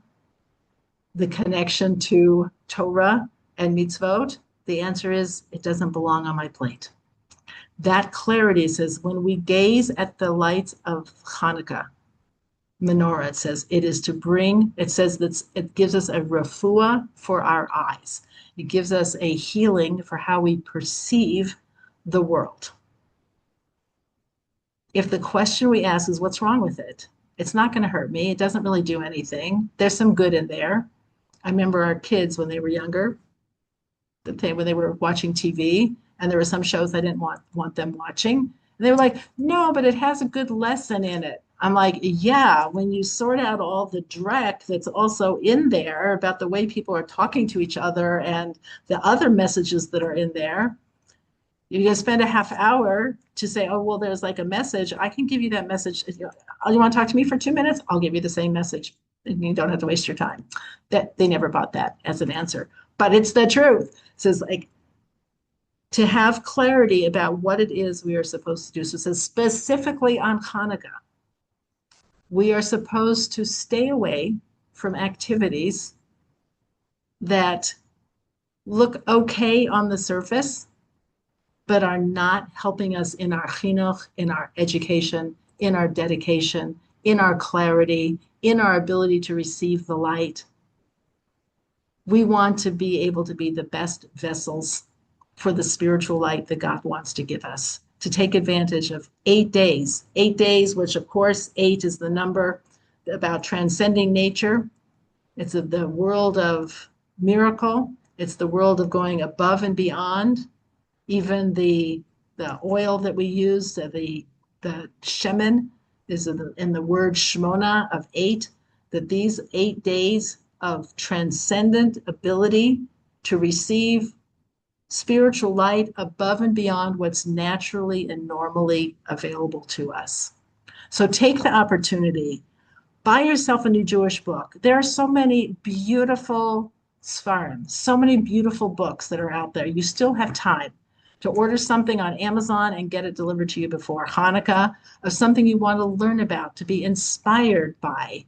the connection to Torah and mitzvot, the answer is it doesn't belong on my plate. That clarity says when we gaze at the lights of Hanukkah, menorah, it says that it gives us a refuah for our eyes. It gives us a healing for how we perceive the world. If the question we ask is what's wrong with it, it's not going to hurt me. It doesn't really do anything. There's some good in there. I remember our kids when they were younger, when they were watching TV, and there were some shows I didn't want them watching. And they were like, no, but it has a good lesson in it. I'm like, yeah, when you sort out all the dreck that's also in there about the way people are talking to each other and the other messages that are in there, you're going to spend a half hour to say, oh, well, there's like a message. I can give you that message. You want to talk to me for 2 minutes? I'll give you the same message. And you don't have to waste your time. That they never bought that as an answer, but it's the truth. It says like to have clarity about what it is we are supposed to do. So it says specifically on Hanukkah, we are supposed to stay away from activities that look okay on the surface, but are not helping us in our chinuch, in our education, in our dedication, in our clarity, in our ability to receive the light. We want to be able to be the best vessels for the spiritual light that God wants to give us, to take advantage of 8 days, which of course, 8 is the number about transcending nature. It's the world of miracle. It's the world of going above and beyond. Even the oil that we use, the shemen, is in the word shmona of 8, that these 8 days of transcendent ability to receive spiritual light above and beyond what's naturally and normally available to us. So take the opportunity, buy yourself a new Jewish book. There are so many beautiful Sfarim, so many beautiful books that are out there. You still have time to order something on Amazon and get it delivered to you before Hanukkah, of something you want to learn about, to be inspired by.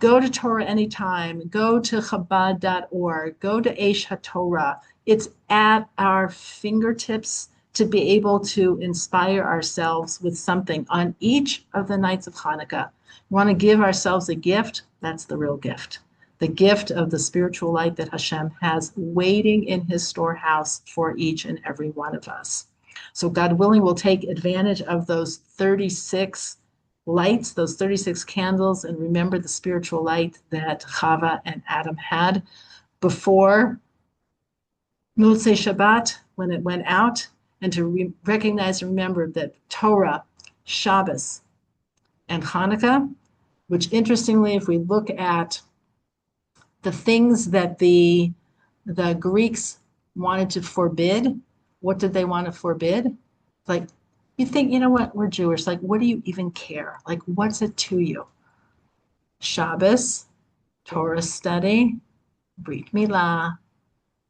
Go to Torah Anytime, go to Chabad.org, go to Eish HaTorah. It's at our fingertips to be able to inspire ourselves with something on each of the nights of Hanukkah. We want to give ourselves a gift. That's the real gift. The gift of the spiritual light that Hashem has waiting in his storehouse for each and every one of us. So God willing, we'll take advantage of those 36 lights, those 36 candles, and remember the spiritual light that Chava and Adam had before Motzei Shabbat, when it went out, and to recognize and remember that Torah, Shabbos, and Hanukkah, which interestingly, if we look at the things that the Greeks wanted to forbid, what did they want to forbid? Like, you think, you know what, we're Jewish. Like, what do you even care? Like, what's it to you? Shabbos, Torah study, Brit Milah,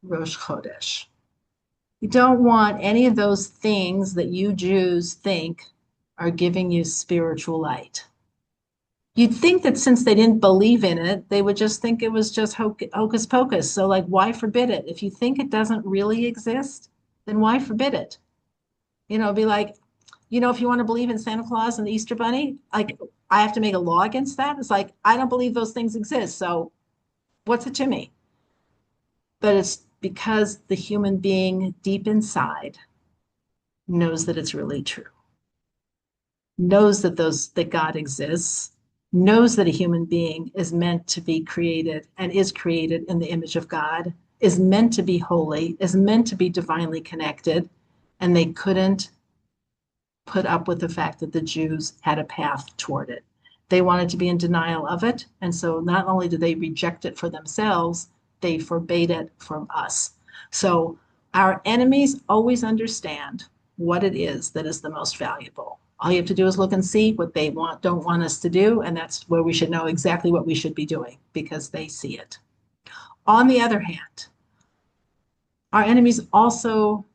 Rosh Chodesh. You don't want any of those things that you Jews think are giving you spiritual light. You'd think that since they didn't believe in it, they would just think it was just hocus pocus. So, like, why forbid it? If you think it doesn't really exist, then why forbid it? Be like, if you want to believe in Santa Claus and the Easter Bunny, like, I have to make a law against that. It's like, I don't believe those things exist. So what's it to me? But it's because the human being deep inside knows that it's really true, knows that God exists, knows that a human being is meant to be created and is created in the image of God, is meant to be holy, is meant to be divinely connected, and they couldn't put up with the fact that the Jews had a path toward it. They wanted to be in denial of it, and so not only did they reject it for themselves, they forbade it from us. So our enemies always understand what it is that is the most valuable. All you have to do is look and see what they don't want us to do, and that's where we should know exactly what we should be doing, because they see it. On the other hand, our enemies also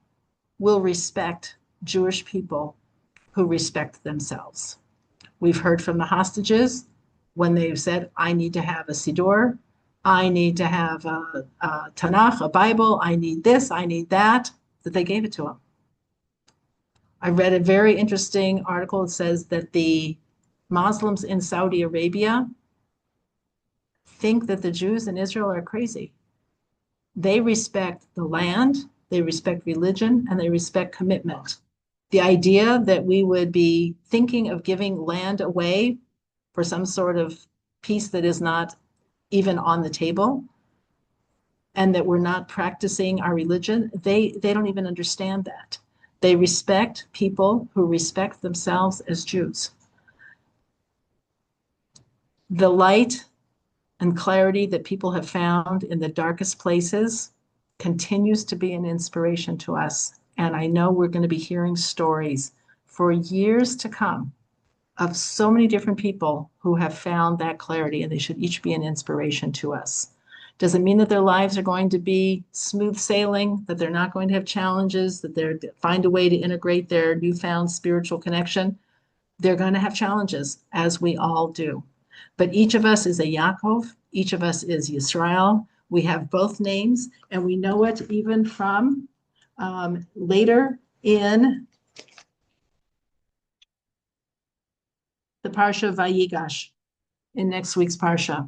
will respect Jewish people who respect themselves. We've heard from the hostages when they've said, I need to have a Siddur, I need to have a Tanakh, a Bible, I need this, I need that they gave it to them. I read a very interesting article that says that the Muslims in Saudi Arabia think that the Jews in Israel are crazy. They respect the land, they respect religion, and they respect commitment. The idea that we would be thinking of giving land away for some sort of peace that is not even on the table, and that we're not practicing our religion, they don't even understand that. They respect people who respect themselves as Jews. The light and clarity that people have found in the darkest places continues to be an inspiration to us. And I know we're going to be hearing stories for years to come of so many different people who have found that clarity, and they should each be an inspiration to us. Does it mean that their lives are going to be smooth sailing, that they're not going to have challenges, that they're find a way to integrate their newfound spiritual connection? They're going to have challenges, as we all do. But each of us is a Yaakov, each of us is Yisrael. We have both names, and we know it even from later in the parsha of Vayigash, in next week's parsha,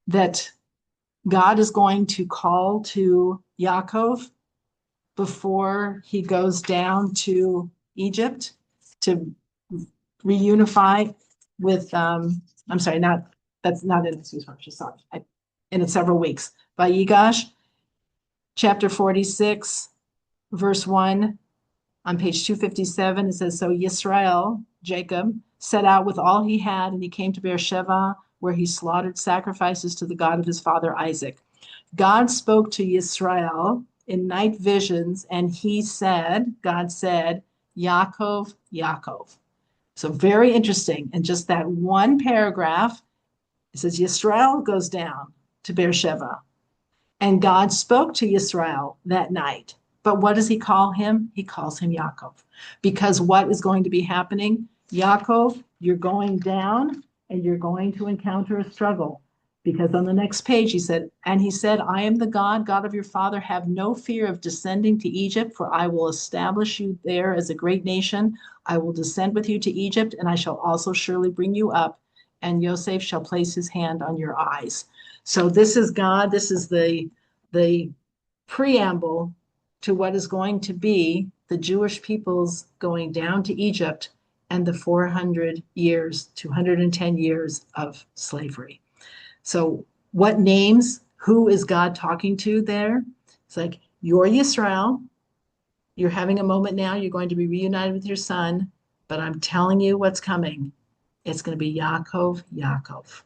that God is going to call to Yaakov before he goes down to Egypt to reunify with, I'm sorry, that's not in this week's parsha, sorry, in several weeks. Vayigash, chapter 46, verse 1, on page 257, it says, so Yisrael, Jacob, set out with all he had, and he came to Beersheba, where he slaughtered sacrifices to the God of his father Isaac. God spoke to Yisrael in night visions, and God said, Yaakov, Yaakov. So very interesting. And just that one paragraph, it says Yisrael goes down to Beersheba, and God spoke to Yisrael that night. But what does he call him? He calls him Yaakov. Because what is going to be happening? Yaakov, you're going down and you're going to encounter a struggle. Because on the next page he said, I am the God of your father. Have no fear of descending to Egypt, for I will establish you there as a great nation. I will descend with you to Egypt, and I shall also surely bring you up, and Yosef shall place his hand on your eyes. So this is God. This is the preamble to what is going to be the Jewish people's going down to Egypt and the 400 years, 210 years of slavery. So what names, who is God talking to there? It's like, you're Yisrael. You're having a moment now. You're going to be reunited with your son, but I'm telling you what's coming. It's going to be Yaakov, Yaakov.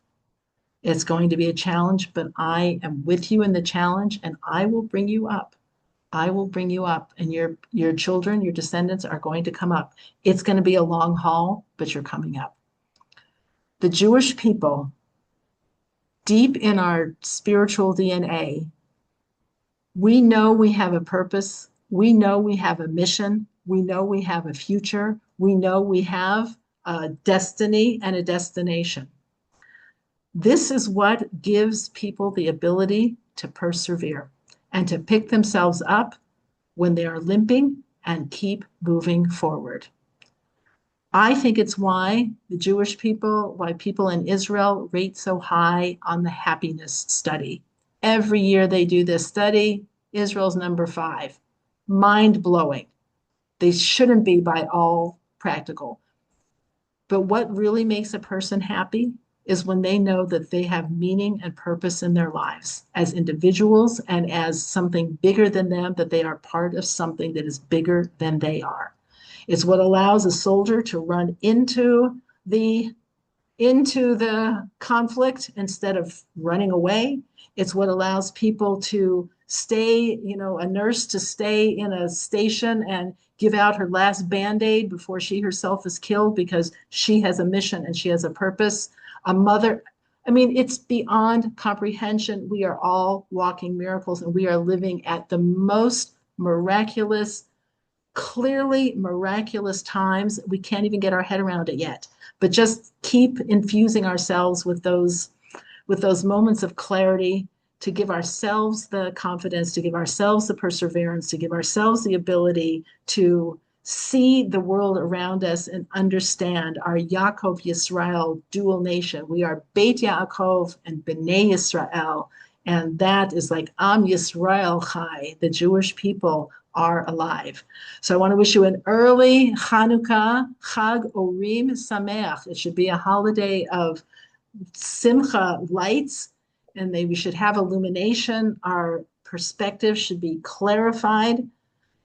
It's going to be a challenge, but I am with you in the challenge, and I will bring you up. I will bring you up, and your children, your descendants are going to come up. It's going to be a long haul, but you're coming up. The Jewish people, deep in our spiritual DNA, we know we have a purpose. We know we have a mission. We know we have a future. We know we have a destiny and a destination. This is what gives people the ability to persevere and to pick themselves up when they are limping and keep moving forward. I think it's why people in Israel rate so high on the happiness study. Every year they do this study, Israel's number 5. Mind-blowing. They shouldn't be by all practical. But what really makes a person happy is when they know that they have meaning and purpose in their lives as individuals and as something bigger than them, that they are part of something that is bigger than they are. It's what allows a soldier to run into the conflict instead of running away. It's what allows people to stay, a nurse to stay in a station and give out her last Band-Aid before she herself is killed because she has a mission and she has a purpose. A mother, it's beyond comprehension. We are all walking miracles, and we are living at the most miraculous, clearly miraculous times. We can't even get our head around it yet, but just keep infusing ourselves with those moments of clarity to give ourselves the confidence, to give ourselves the perseverance, to give ourselves the ability to see the world around us and understand our Yaakov Yisrael dual nation. We are Beit Yaakov and Bnei Yisrael, and that is like Am Yisrael Chai, the Jewish people are alive. So I want to wish you an early Hanukkah, Chag Orim Sameach. It should be a holiday of simcha, lights, and we should have illumination. Our perspective should be clarified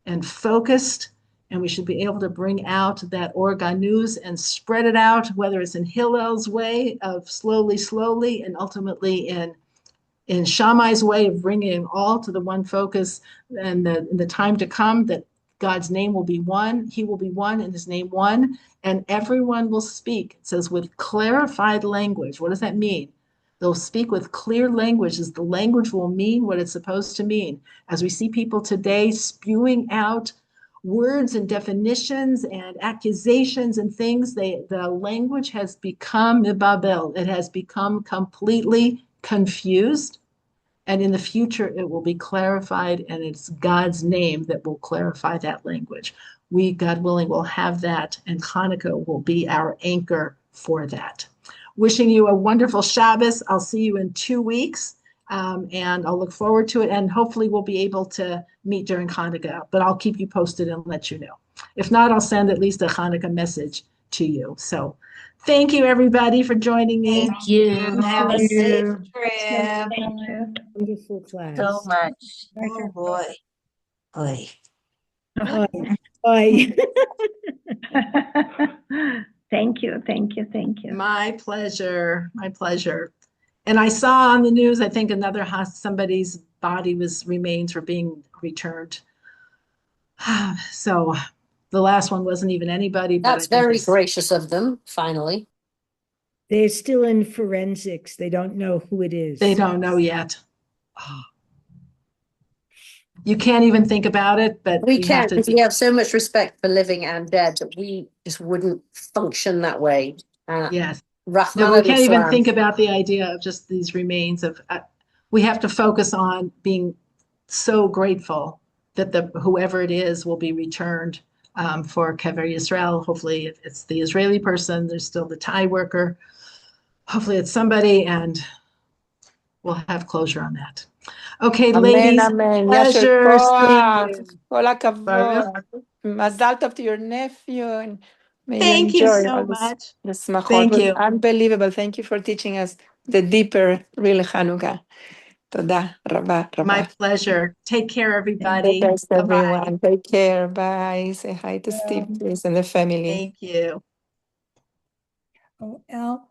and focused, and we should be able to bring out that organuz and spread it out, whether it's in Hillel's way of slowly, and ultimately in Shammai's way of bringing it all to the one focus, and in the time to come, that God's name will be one, he will be one, and his name one, and everyone will speak. It says with clarified language. What does that mean? They'll speak with clear language, as the language will mean what it's supposed to mean. As we see people today spewing out words and definitions and accusations and things, the language has become mibabel. It has become completely confused, And in the future, it will be clarified, and it's God's name that will clarify that language. We, God willing, will have that, and Hanukkah will be our anchor for that. Wishing you a wonderful Shabbos. I'll see you in 2 weeks, and I'll look forward to it. And hopefully we'll be able to meet during Hanukkah, but I'll keep you posted and let you know. If not, I'll send at least a Hanukkah message to you. So thank you, everybody, for joining me.
Thank you. Have a safe trip.
Thank you
Wonderful class.
So much. Oh boy. Boy.
Bye.
Thank you, thank you, thank you.
My pleasure. My pleasure. And I saw on the news, I think somebody's body remains were being returned. So the last one wasn't even anybody. But
That's very gracious of them, finally.
They're still in forensics. They don't know who it is.
They don't know yet. You can't even think about it, but
We can't, because we have so much respect for living and dead that we just wouldn't function that way.
Yes.
Rahman
No, we can't even
al-Islam.
think about the idea of just these remains of, we have to focus on being so grateful that whoever it is will be returned for Kever Yisrael. Hopefully if it's the Israeli person, there's still the Thai worker. Hopefully it's somebody, and we'll have closure on that. Okay, ladies,
Amen.
pleasure
Yasher
seeing you.
Kol hakavod.
Baruch.
Mazal tov to your nephew, and may
Thank
you
you
enjoy
so
all this.
much.
The smachot
Thank
was
you.
unbelievable. Thank you for teaching us the deeper, real Hanukkah. Toda, Rabba,
My
Rabba.
pleasure. Take care,
The
everybody.
best,
Bye-bye.
everyone. Take care. Bye. Say hi to Steve, please, and the family.
Thank you.
Oh, Al,